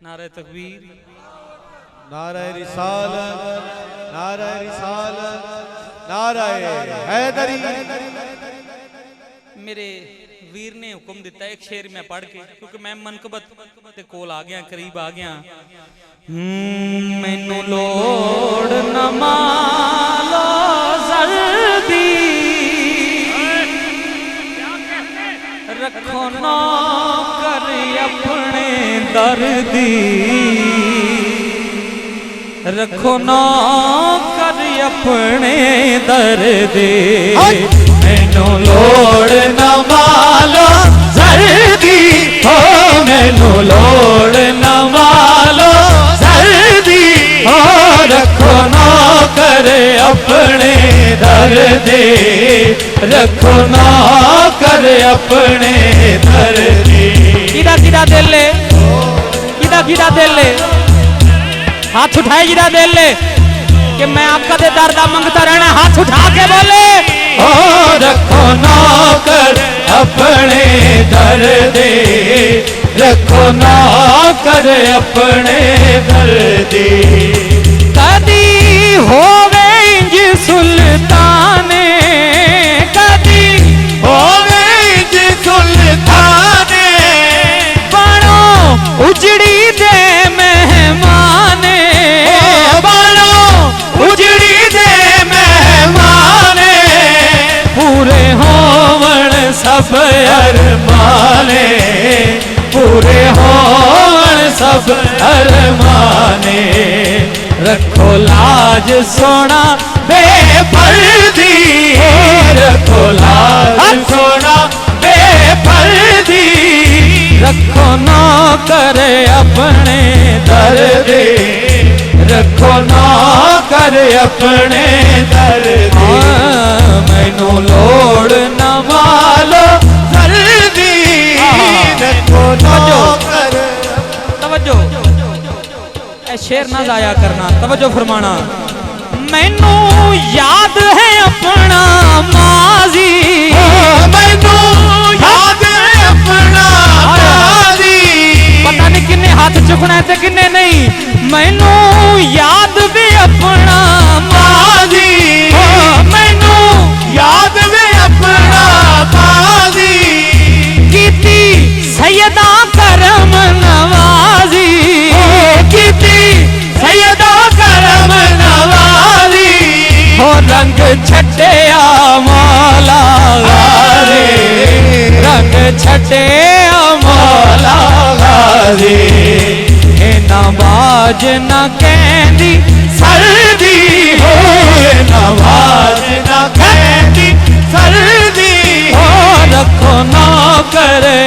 नारे तकबीर नारे रिसालत नारे हैदरी। मेरे वीर ने हुक्म दिता एक शेर में पढ़ के क्योंकि मैं मनकबत ते कोल आ गया करीब आ गया मैनू लोड़ न मालो जल्दी रखो ना कर अपने दर्दी रखो ना कर अपने दर्दी मैनू लोड़ न मालो जल्दी हो मैनू लोड़ न मालो जल्दी हो रखो ना कर अपने दर्दी रखो ना कर अपने दर्दी किदा किदा दिल ले किदा दिल ले हाथ उठाए जिदा दिल ले कि मैं आपका दे दर्द मंगता रहना हाथ उठा के बोले ओ रखो ना कर अपने दर्दी रखो ना कर अपने दर्दी कदी होवे इंज सुल्ताने कदी होवे इंज सुल्ताने बनो उजड़ी दे मेहमाने बनो उजड़ी दे मेहमाने पूरे होवन सब अरमाने पूरे होवन सब अरमाने रखो लाज सोना बेपर्दी रखो लाज सोना बेपर्दी रखो ना करे अपने दर्दी रखो ना करे अपने दर्दी मैनू लोड़ न मालो जल्दी रखो ना कर तवज्जो ए शेर ना जाया करना तवज्जो फरमाना मैनू याद है अपना माजी मैनू याद है अपना माजी पता नहीं किन्ने हाथ चुकना है किन्ने नहीं मैनू याद भी अपना माजी मैनू याद भी अपना माजी कीती सैयदा करम नवाजी कीती सैयदा करम नवाजी हो रंग छटिया मौला गाजी रंग छटिया मौला गाजी नवाज न कहती सर्दी हो नवाज न कहती सर्दी हो रखो ना करे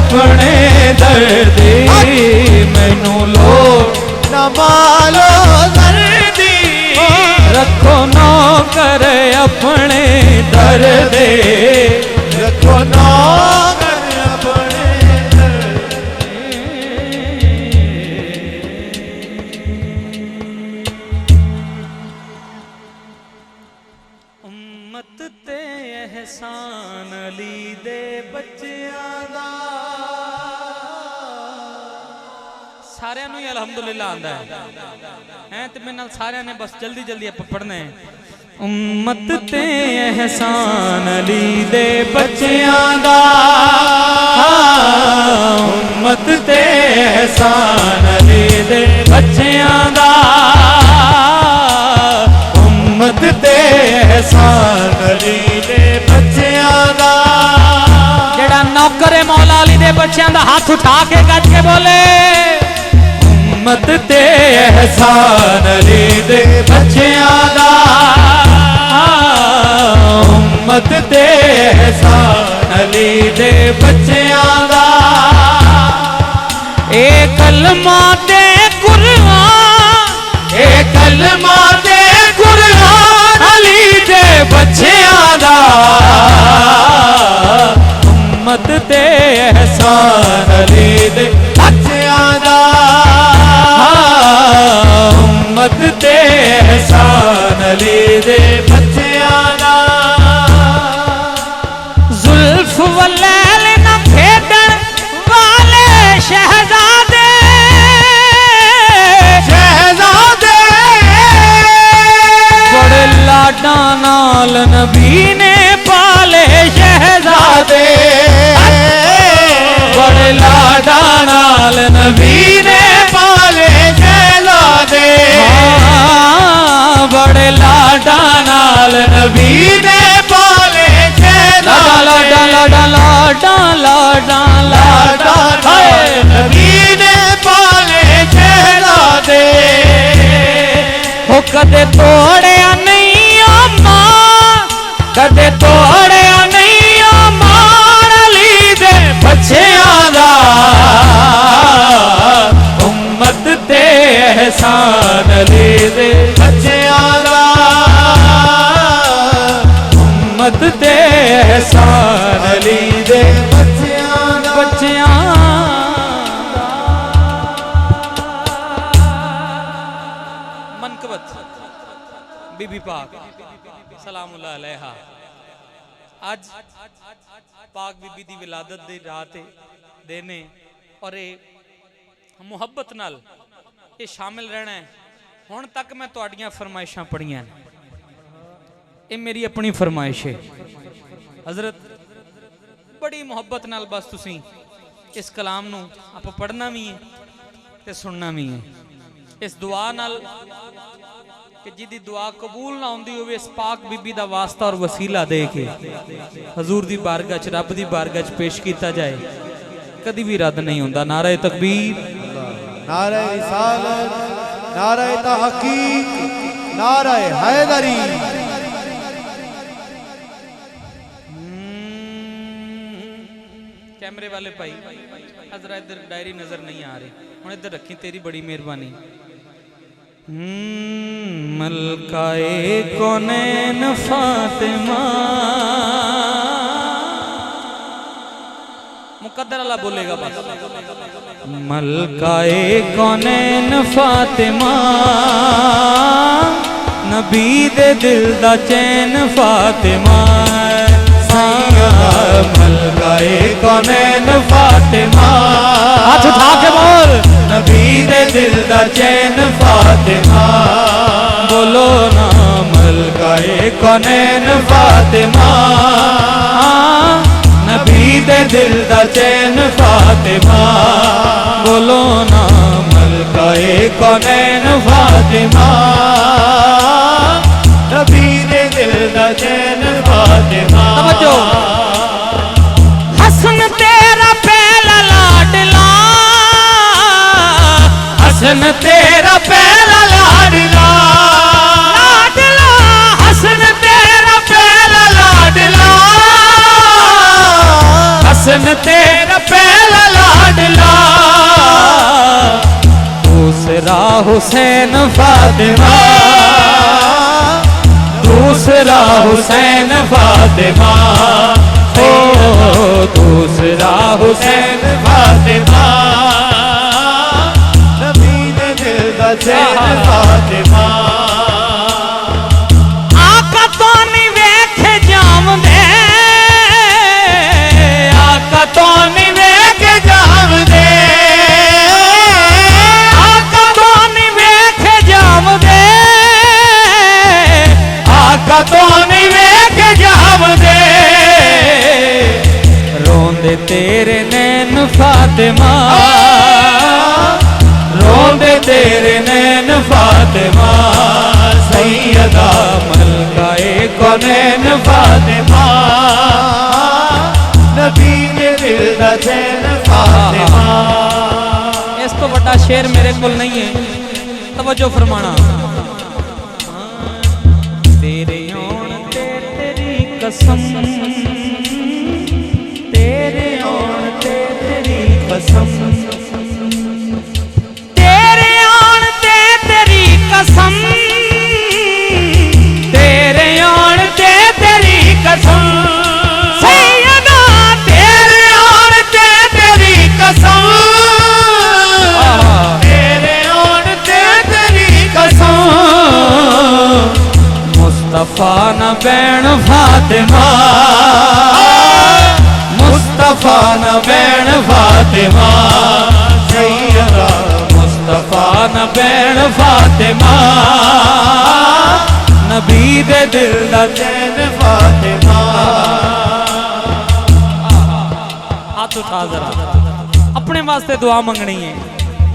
अपने दर्दी मैनू लोड़ न मालो दर्दी रखो नौकर अपने दर्दी रखो नौकर अपने उम्मत ते एहसान अली दे बच्चियां दा सारे ही अलहमदुलिल्लाह आंदा है ते मेरे नाल सारे ने बस जल्दी जल्दी आप पढ़ना है उम्मत ते एहसान अली दे बच्चियां दा उम्मत ते एहसान अली दे बच्चियां दा उम्मत ते एहसान अली दे बच्चियां दा जेड़ा नौकर है मौला अली दे बच्चियां दा हाथ उठा के गज के बोले उम्मत ते एहसान अली दे बच्चियां दा उम्मत ते एहसान अली दे बच्चियां दा ए कलमा ते कुरान ए कलमा ते कुरान अली दे बच्चियां दा उम्मत ते एहसान अली दे बच्चियां दा उम्मत ते एहसान अली दे बच्चियां दा जुल्फ वलैल न खेडन वाले शहजादे शहजादे बड़े लाडा नाल नबी ने पाले शहजादे बड़े लाडा नाल नबी ने पाले शहजादे बड़े लाडा नाल नबी ने पाले शहजादे लाडा लाडा लाडा लाडा लाडा नबी ने पाले शहजादे हो कदे तोड़िया नहीं मां कदे तोड़िया नहीं मान अली दे बच्चियां दा उम्मत ते एहसान अली दे बच्चियां दा उम्मत ते एहसान अली दे बच्चियां दा बच्चियां मनकबत बीबी पाक सलामुल्लाह अलैहा आज पाक बीबी दी विलादत दी रात देने और मुहब्बत नाल ये शामिल रहना है हुण तक मैं तुहाड़ियां फरमाइशां पढ़ियां ये मेरी अपनी फरमाइश है हजरत बड़ी मुहब्बत नाल बस तुसी इस कलाम नू आप पढ़ना भी है ते सुनना भी है इस दुआ नाल कि जिदी दुआ कबूल ना होंदी होवे इस पाक बीबी दा वास्ता और वसीला दे के हजूर दी बारगाह च रब दी बारगाह च पेश किया जाए कदी भी रद्द नहीं होंदा नारे तकबीर नारे रिसालत नारे तहकीक नारे हैदरी कैमरे वाले भाई जरा इधर डायरी नजर नहीं आ रही हुण इधर रखी तेरी बड़ी मेहरबानी मलकाए कौनैन फातिमा मुकद्दर अल्लाह बोलेगा बस मलकाए कौनैन फातिमा नबी दे दिल दा चैन फातिमा मलकाए कौनैन फातिमा हाथ उठा के बोल नबी दे दिल दा चैन फातिमा बोलो ना मलकाए कौनैन फातिमा नबी दे दिल दा चैन फातिमा बोलो ना मलकाए कौनैन फातिमा नबी दे दिल दा चैन फातिमा समझो हसन तेरा पहला लाडला हसन तेरा पहला लाडला लाडला हसन तेरा पहला लाडला हसन तेरा पहला हुसैन फातिमा, दूसरा हुसैन फातिमा, ओ दूसरा हुसैन फातिमा, नबी ने दिल दा चैन फातिमा। आका तो नहीं वेख जामदे, आका तो नहीं वेख जामदे, आका तो नहीं वेख जामदे, आका तो नहीं वेख जामदे, रोंदे तेरे नैन फातिमा, रोंदे तेरे नैन फातिमा, सैयदा मलकाए कौनैन फातिमा, नबी ने दिल दा चैन फातिमा। इस तो बड़ा शेर मेरे को नहीं है, तवज्जो फरमाना। तेरे आउण ते तेरी कसम, तेरे आउण ते तेरी कसम, तेरे आउण ते तेरी कसम, तेरे आउण ते तेरी कसम, सैयदा तेरे आउण ते तेरी कसम, तेरे आउण ते तेरी कसम, मुस्तफा न बैण फातिमा, मुस्तफा न बैण फातिमा, सैयदा मुस्तफा न बैण फातिमा, नबी दे दिल दा चैन फातिमा। हाथ उठा जरा, अपने वास्ते दुआ मंगनी है,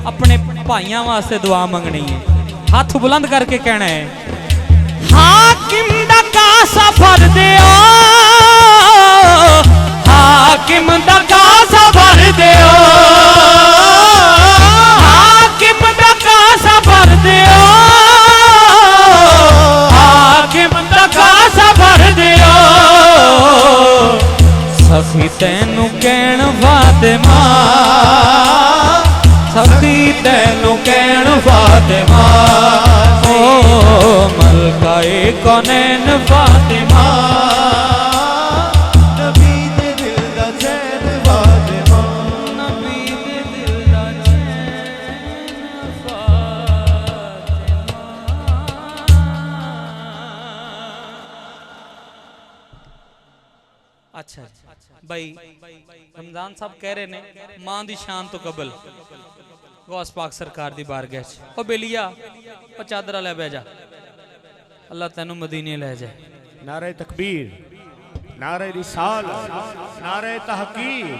अपने भाइयों वास्ते दुआ मंगनी है, हाथ बुलंद करके कहना है, हाकिम दा कासा भर दियो, हाकिम दा कासा भर दियो, हाकिम दा कासा भर दियो, हाकिम दा कासा भर दियो, सखी तैनू कहण फातिमा, सखी तैनू कहण फातिमा, ओ मलकाए कौनैन फातिमा, नबी ने दिल दा चैन फातिमा। नबी दे दिल दा चैन फातिमा। अच्छा भाई रमजान साहब कह रहे ने मां दी शान तो कबल गौस पाक सरकार दी बारगाह च, ओ बेलिया ओ चादरा ले बह जा, अल्लाह तैनू मदीने ले जाए। नारे तकबीर, नारे रिसाल, नारे तहकीर,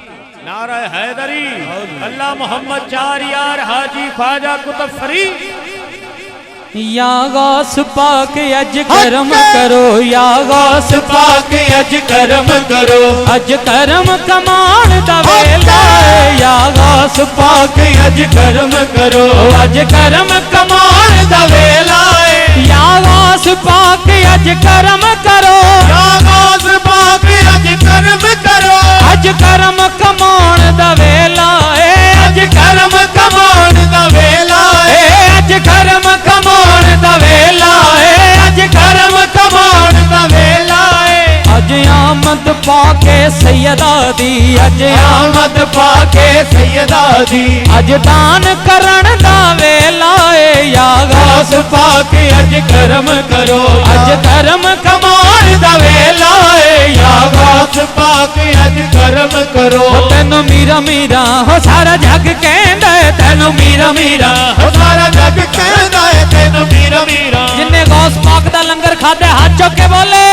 नारे हैदरी, अल्लाह मोहम्मद चार यार हाजी ख्वाजा कुतुब फरीद। या गौस पाक अज करम करो, या गौस पाक अज करम करो, अज करम कमान दा वेला, या गौस पाक अज करम करो, अज करम कमान दा वेला, या गौस पाक अज करम करो, या गौस पाक अज करम करो, अज करम कमान दा वेला, अज करम कमान दा वेला, अज करम कमान दा वेला, अज करम कमान दा वेला, अज आमद पाके सैयदा दी, अज आमद पाके सैयदा दी, अज दान करन दा वेला, या गौस पाक अज करम करो, अज करम कमान दा वेला, या गौस पाक अज करम करो, तैनू मीरा मीरा हो सारा जग कहंदा है, तैनू मीरा मीरा हो सारा जग कहदा है, तैनू मीरा मीरा, जिन्ने गौस पाक दा लंगर खादे हाथ चुक के बोले,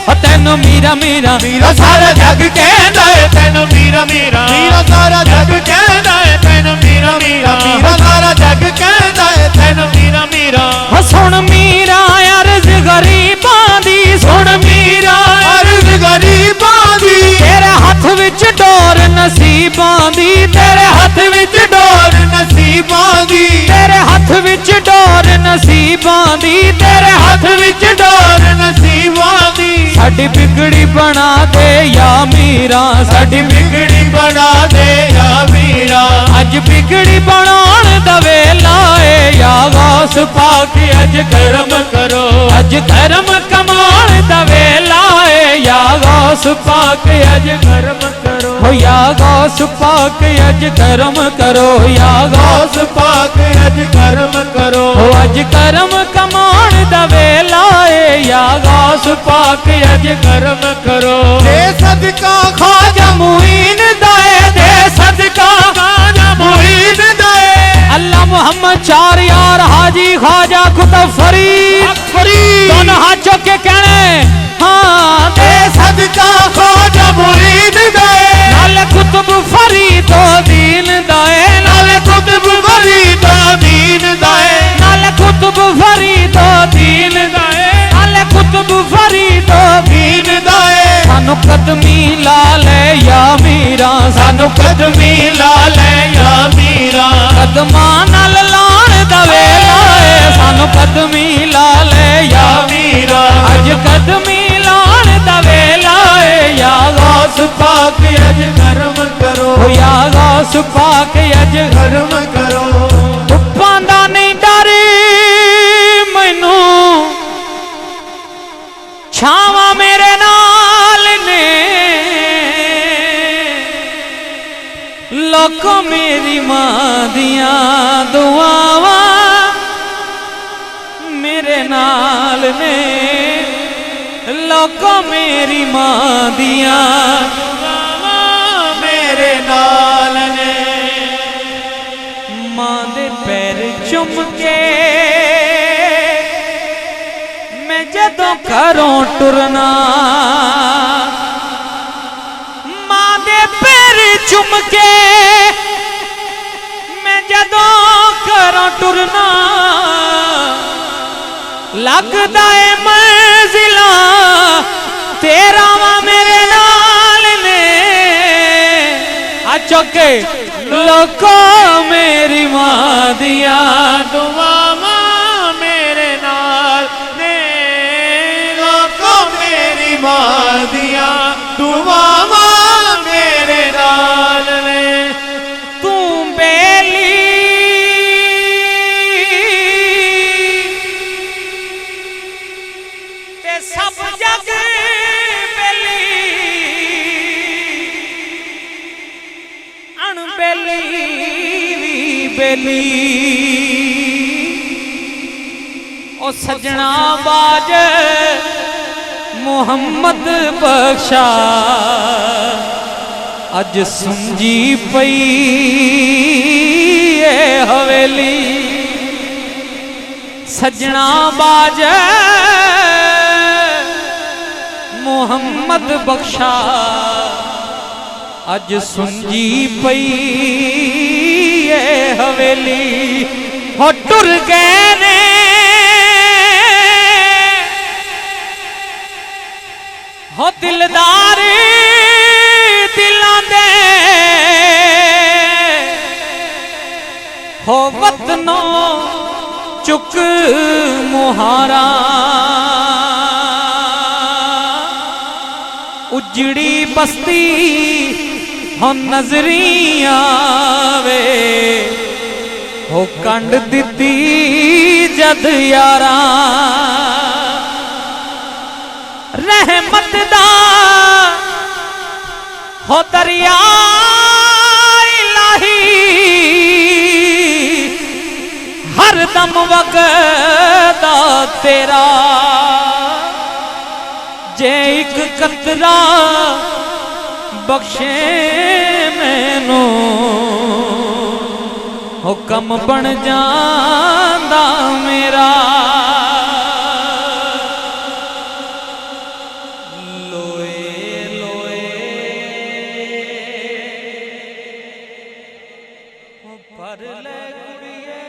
ओ तैनू मीरा मीरा, मीरा सारा जग कहदा है, तैनू मीरा मीरा, मीरा सारा जग कहदा है, तैनू मीरा मीरा, मीरा सारा जग कहदा है, तैनू मीरा मीरा। हो सुन मीरा अर्ज गरीबां दी, सुन मीरा अर्ज गरीबां दी, तेरे हाथ विच डोर नसीबां दी, तेरे हाथ विच डोर नसीबां दी, तेरे हाथ विच डोर नसीबां दी, तेरे हाथ विच डोर नसीबां दी, साडी बिगड़ी बना दे या मीरा, साडी बिगड़ी बना दे या मीरा, अज बिगड़ी बनाउण दा वेला, या गौस पाक अज करम करो, अज करम कमाण दा वेला है, या गौस पाक अज करम करो, हो या गौस पाक अज करम करो, या गौस पाक अज करम करो, हो अज करम कमाण दा वेला है, या गौस पाक अज करम करो। दे सदका ख्वाजा मुईन दाए, दे सदका ख्वाजा मुईन दाए, अल्लाह मोहम्मद चार यार हाजी ख्वाजा कुतुब फरीद, दोनों हाथ चौक के कहने हाँ, दे सदका ख्वाजा मुईन दाए, नाले कुतुब फरीद दीन दाए, नाले कुतुब फरीद दीन दाए, नाले कुतुब फरीद दीन दाए, नाले कुतुब फरीद दीन दाए। सानू कदमी ला ले या मीरा, सानू कदमी ला ले या मीरा, कदमां नाल लाण दा वेला है, सानू कदमी ला ले या मीरा, अज कदमी लाण दा वेला है, या गौस पाक अज करम करो, या गौस पाक अज करम करो। धुप्पां दा नहीं डर मैनू, छावां मेरे नाल ने, लोको मेरी मां दियां दुआवां मेरे नाल ने, लोको मेरी मां दियां दुआवां मेरे नाल ने। मां दे पैर चुम के मैं जदों घरों टुरना, मां दे पैर चुम के मैं जदों घरों टुरना, लगदा है मंजिला तेरा वा मेरे नाल ने, चौके लोको मेरी मां दिया दुआवां मेरे नाल ने, लोको मेरी मां दिया दुआवां मेरे नाल ने। तू बेली ते सब जग बेली, अणबेली बेली ओ सजना बाज मोहम्मद बख्शा, अज सुंजी पई हवेली, सजना बाज मोहम्मद बख्शा, अज सुंजी पई हवेली। हो टुर गए ने हो दिलदार दिलां दे, हो वतनों चुक मुहारा, उजड़ी बस्ती हो नजरिया वे, हो कंड दिती जद यारा, रहमत दा हो दरिया इलाही, हर दम वगदा तेरा, जे एक कतरा बख्शे मैनू, हुक्म बन जांदा मेरा। लोए लोए पर ले कुड़िए,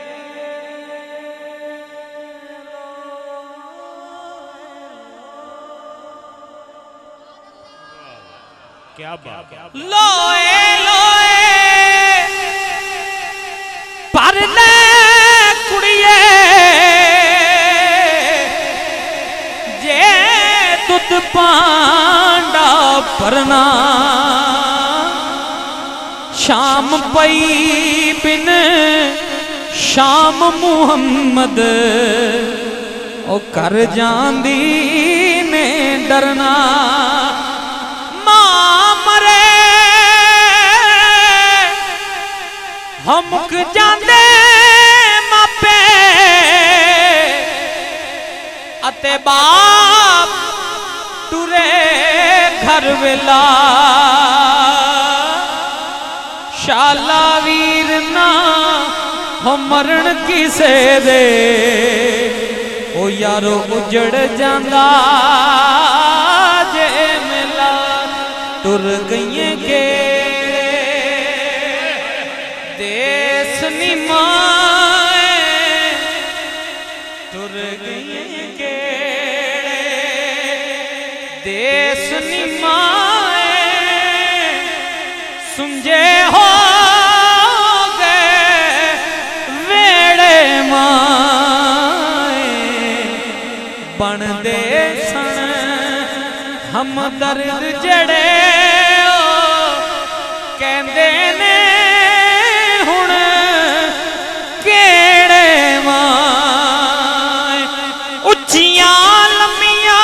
क्या बात, लोए लोए पर ले कुड़िए, जे दुध पांडा भरना, शाम पई बिन शाम मुहम्मद ओ कर जांदी ने डरना मां मरे हमक जांदे मापे अते बाप टुरे घर वेला शाला वीर ना हो मरण किसे दे ओ यारो उजड़ जांदा जे मिला तुर गई के देश निमाए तुर गई के देश निमाए सुंजे हो बन दे सन हम दर्द जड़े कहंदे ने हुण केड़े माए उच्चियां लम्मियां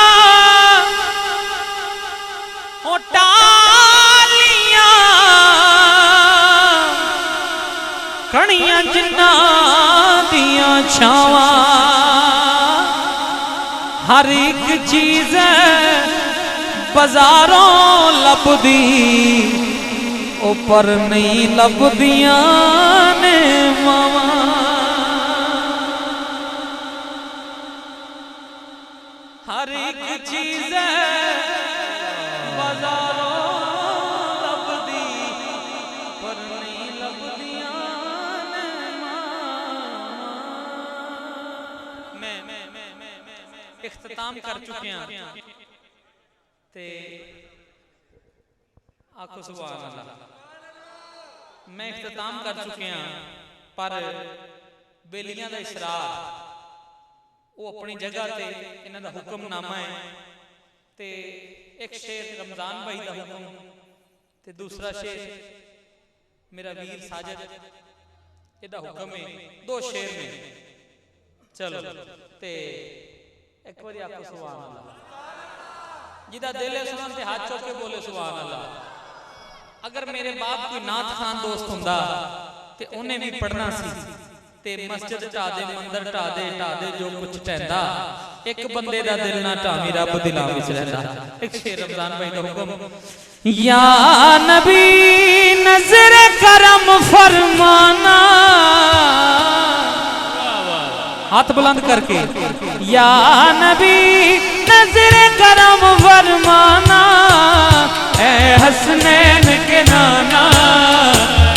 ओ टालियां कणियां जिन्ना दियां छावां हर एक चीज बाजारों लभदी ऊपर नहीं लभदियां ने मावा हर एक चीज बाजारों लभदी पर नहीं लभदियां ने मावा मैं इख्तिताम कर चुके हैं ते आखो सुभान अल्लाह मैं इख्तिताम कर चुके हैं पर बेलियां दा इसरार वो अपनी जगह ते इन्हां दा हुक्मनामा है ते एक शेर रमजान भाई दा हुक्म ते दूसरा शेर मेरा वीर साजिद एदा हुक्म है दो शेर ने चलो ते एक बार आपको सुभान अल्लाह जिदा दिल है सुनन ते हाथ चौक के बोले सुभान अल्लाह अगर मेरे बाप कोई नाथ खान दोस्त हुंदा ते उन्हें भी पढ़ना सी ते मस्जिद ढा दे मंदिर ढा दे जो कुछ टहंदा एक बंदे दा दिल ना ढावी रब दिलां विच रहंदा एक शेर रमजान भाई दा हुक्म या नबी नजर करम फरमाना हाथ बुलंद करके या नबी नजर करम फरमाना ए हसनैन के नाना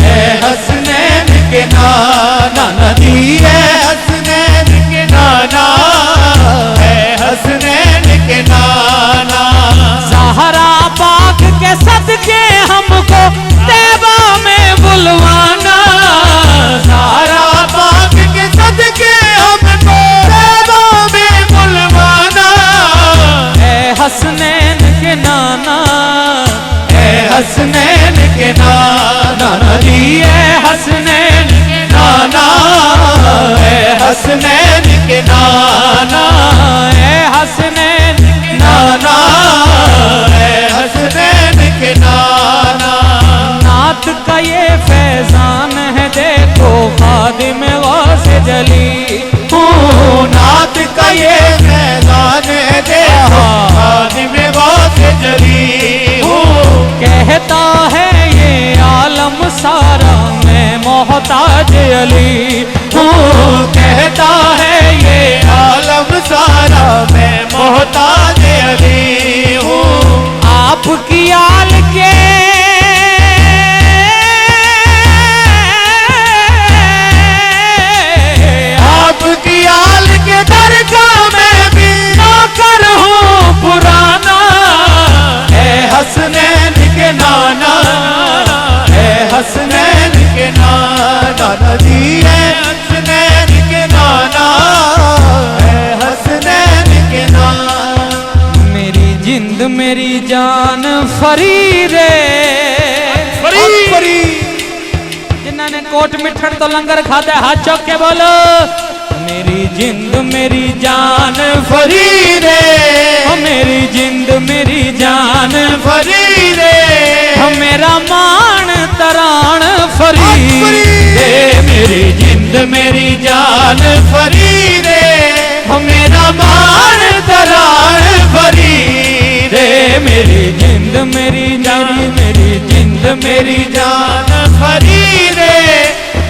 ए हसनैन के नाना नदी ए हसनैन के नाना ए हसनैन के नाना ज़हरा पाक के सदके हमको तैबा में बुलवाना ज़हरा पाक के सदके हसनैन के नाना ए हसनैन के नाना नदी ए हसनैन के नाना ए हसनैन के नाना ए हसनैन नाना ए हसनैन के नाना नात का ये फैजान है देखो खादिम वासे जली नात का ये फैजान है देखो खादिम वासे जली कहता है ये आलम सारा मैं मोहताज अली हूँ कहता है ये आलम सारा मैं मोहताज अली हूँ आपकी आल के आपकी आल के दरगाह में भी नौकर हूँ पुराना ए हसनैन के नाना ए हसनैन के नाना नदी है हसनैन के नाना ए हसनैन के नाना मेरी जिंद मेरी जान फरीद जिन्होंने कोट मिठन तो लंगर खाते हाथ चौक के बोलो मेरी जिंद मेरी जान फरीदे मेरी जिंद मेरी जान फरीदे मेरा मान तरान फरीदे मेरी जिंद मेरी जान फरीदे मेरा मान तरान फरीदे मेरी जिंद मेरी जान मेरी जिंद मेरी जान फरीदे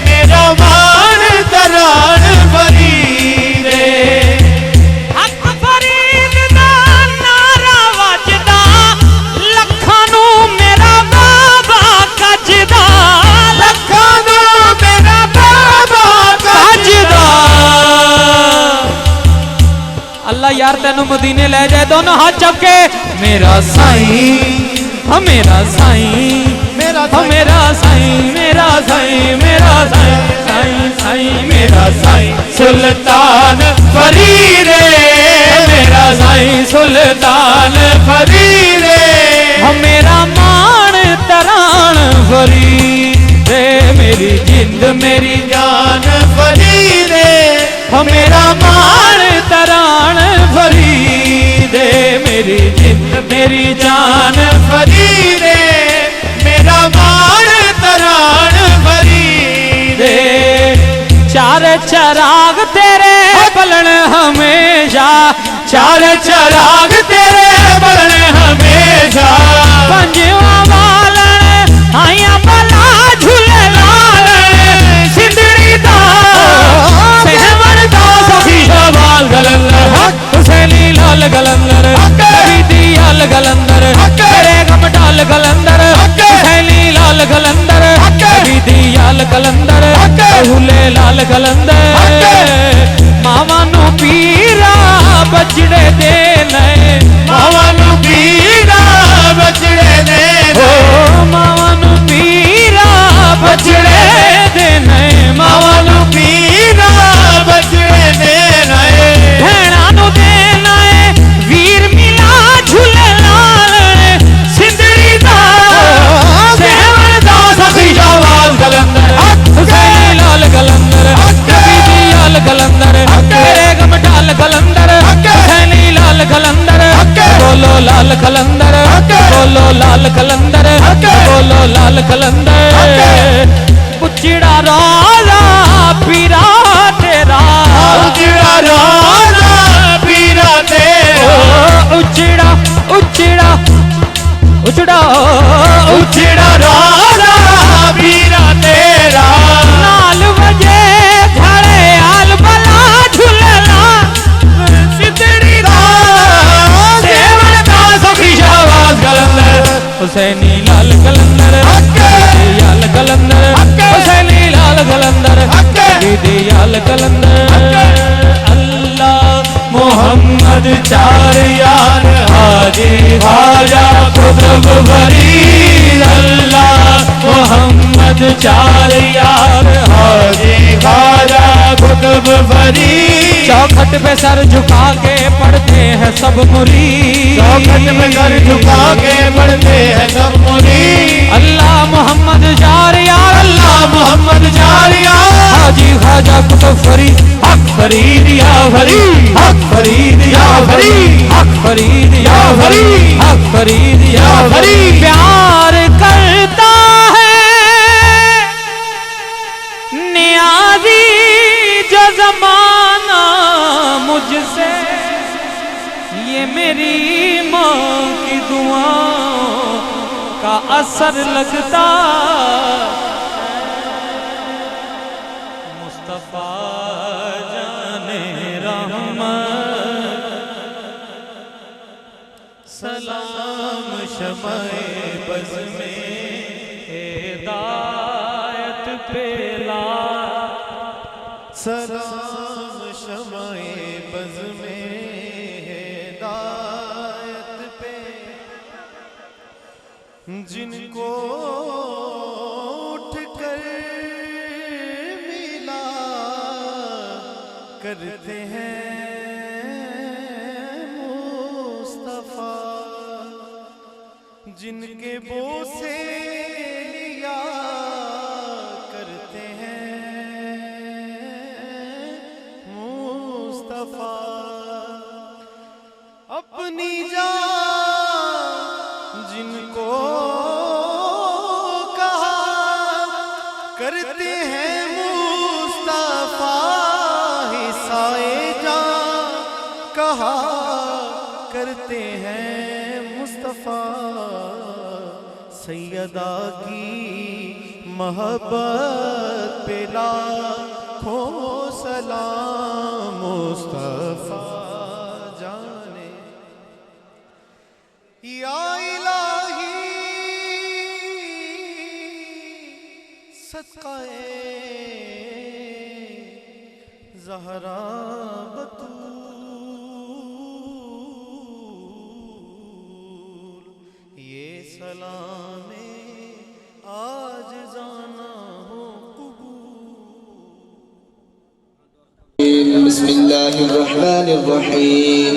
मेरा मान तरान फरीदे हक फरीद दा नारा वजदा लखां नू मेरा बाबा कजदा लखां नू मेरा बाबा कजदा अल्लाह यार तेनू मदीने ले जाए दोनों हाथ चुके मेरा साईं मेरा साईं मेरा मेरा साईं मेरा साईं मेरा साईं साईं मेरा साईं सुल्तान फरीदे मेरा साईं सुल्तान फरीदे मेरा मान तरान फरीदे मेरी जिंद मेरी जान फरीदे मेरा मान तरान फरीदे मेरी जिंद मेरी जान फरीदे मेरा मान तरान फरीदे चार चराग तेरे बलन हमेशा चार चराग तेरे बलन हमेशा पंजवा वालन आया बला झूले लाल सिंदड़ी दा सहवन दा सखी शवाल गलंदर हुसैनी लाल गलंदर कबीदी लाल गलंदर तेरे गम डाल गलंदर हुसैनी लाल गलंदर कबीदी लाल गलंदर हुले लाल गलंदर मावा नू पीरा बजड़े दे नए मावा नू पीरा बजड़े दे मावा नू पीरा बजड़े दे नए मावा नू पीरा बजड़े दे नए भेणा नू दे नए वीर मिला झूले लाल सिंदड़ी दा सहवन दा सखी शवाल गलंदर हुसैनी लाल गलंदर कबीदी लाल गलंदर तेरे गम डाल गलंदर हुसैनी लाल गलंदर बोलो लाल कलंदर बोलो लाल कलंदर बोलो लाल कलंदर उचड़ा राजा पीरा तेरा उजड़ा राजा पीरा तेरा उचड़ा उचड़ा उचड़ा उजड़ा राजा पीरा तेरा नाल बजे घड़े आल बला झूलना सिद्धड़ी दा सेवन दा सखी शवाल गलंदर हुसैनी लाल कलंदर लाल कलंदर हुसैनी लाल कलंदर दीदी लाल कलंदर अल्लाह मोहम्मद चार यार हाजी ख्वाजा कुतुब फरीद अल्लाह मोहम्मद चार यार हाजी ख्वाजा कुतुब फरीद चौखट पे सर झुका के पढ़ते हैं सब मुरीद चौखट में सर झुका के पढ़ते हैं सब मुरीद अल्लाह मोहम्मद चार यार अल्लाह मोहम्मद चार यार हाजी ख्वाजा कुतुब फरीद हक फरीद या फरीद हक फरीद या फरीद हक फरीद या फरीद हक फरीद या फरीद प्यार करता है नियाज़ी जो ज़माना मुझसे ये मेरी माँ की दुआओं का असर लगता मुस्तफा जाने रहमत सलाम शमाए बज़ में हिदायत पे ला सलाम शमाए बज़ में हिदायत पे जिनको उठ कर मिला करते हैं मुस्तफा जिनके बोसे लिया करते चाहते हैं मुस्तफ़ा सैयदा की मोहब्बत पे लाखों सलाम मुस्तफ़ा जाने या इलाही सदक़े ज़हरा बतूल ये सलामे आज जाना हो कबूल। बिस्मिल्लाहिर्रहमानिर्रहीम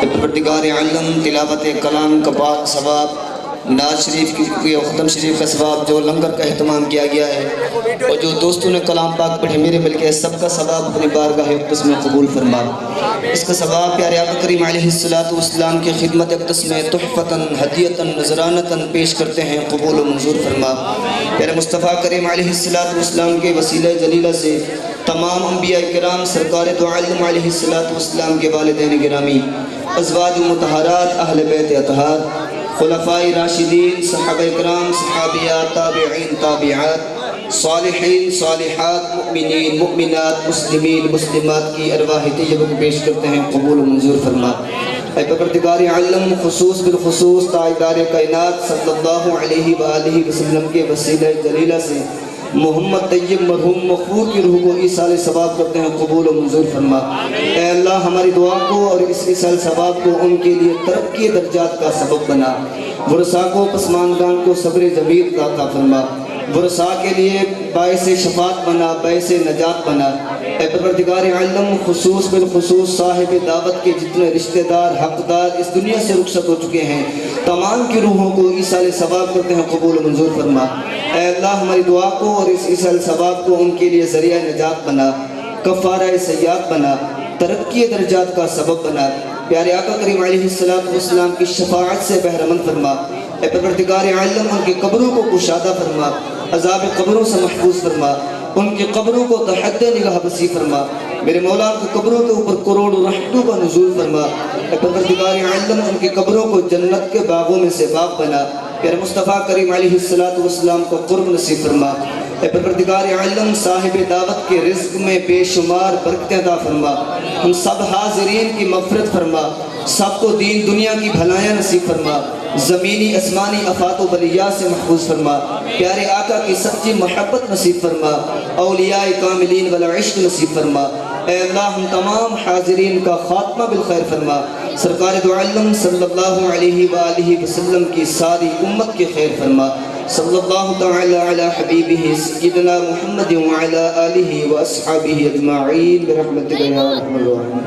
परवरदिगार आलम तिलावत कलाम का पाक सवाब नाज शरीफ की ख़त्म शरीफ का सवाब जो लंगर का अहतमाम किया गया है और जो दोस्तों ने कलाम पाक पढ़े मेरे बल्कि सबका सवाब अपनी बारगाह अक़दस में कबूल फरमा. इसका सवाब प्यारे आका करीम अलैहिस्सलाम की खिदमत अक़दस में तुहफ़तन हदियतन नज़रानतन पेश करते हैं कबूल व मंजूर फरमा. प्यारे मुस्तफ़ा करीम अलैहिस्सलाम के वसीला जलीला से तमाम अंबिया किराम सरकार दो आलम अलैहिस्सलाम के वालिदैन गिरामी अज़वाज मुतहरात अहले बैत अतहार खुलफ़ाए राशिदीन सहाबा किराम सहाबियात ताबिईन ताबिआत सालिहीन सालिहात मुमिनीन मुमिनात मुस्लिमीन मुस्लिमात की अरवाह तैयबा को पेश करते हैं, कबूल मंजूर फरमा। ऐ परवरदिगार आलम खुसूस बिलखुसूस ताजदार कायनात सल्लल्लाहु अलैहि वआलिहि वसल्लम के वसीला जलीला से मोहम्मद तैयब मरहूम मखबूल की रूह को इस साल सवाब करते हैं, कबूल मंजूर फरमा। ऐ अल्लाह हमारी दुआ को और इस साल सवाब को उनके लिए तरक्की दर्जात का सबब बना। वरसा को पसमानदान को सब्र जमील अता फरमा। वरसा के लिए बाइस शफात बना, बाइस नजात बना। ऐ परवरदिगार आलम खुसूस बिलखुसूस साहिब दावत के जितने रिश्तेदार हकदार इस दुनिया से रुखसत हो चुके हैं, तमाम की रूहों को इस साल सवाब करते हैं, कबूल मंजूर फरमा। ऐ अल्लाह हमारी दुआ को और इस साल सवाब को उनके लिए ज़रिया नजात बना, कफ़ारा सय्यात बना, तरक्की दर्जात का सबब बना। प्यारे आका करीम अलैहिस्सलातु वस्सलाम की शफाअत से बहरमंद फरमा। ऐ परवरदिगार आलम उनकी कब्रों को कुशादा फरमा, अज़ाब कब्रों से महफूज फरमा, उनकी कब्रों को तहद निगाह बसी फरमा। मेरे मौला की कब्रों के ऊपर करोड़ों रहमतों का नुज़ूल फरमा। ऐ परवरदिगार आलम उनकी कब्रों को जन्नत के बागों में से बाग बना। प्यारे मुस्तफ़ा करीम अलैहिस्सलातु वस्सलाम को कुर्ब नसीब फरमा। ऐ परवरदिगार आलम साहिब दावत के रिज़्क़ में बेशुमार बरकतें अता फरमा। हम सब हाज़िरीन की मग़फ़िरत फरमा, सबको दीन दुनिया की भलाइयाँ नसीब फरमा, ज़मीनी आसमानी आफ़ात व बलिया से महफूज फरमा। प्यारे आका की सच्ची मोहब्बत नसीब फरमा, औलियाए कामिलीन वाला इश्क नसीब फरमा। ऐ अल्लाह हम तमाम हाज़िरीन का खात्मा बिल खैर फरमा। सरकार दो आलम सल्लल्लाहु अलैहि वआलिहि वसल्लम की सारी उम्मत के खैर फरमा। सल्लल्लाहु तआला अला हबीबिही सय्यिदना मुहम्मद व अला आलिहि व अस्हाबिही अजमाईन बिरहमतिका या अरहमर राहिमीन।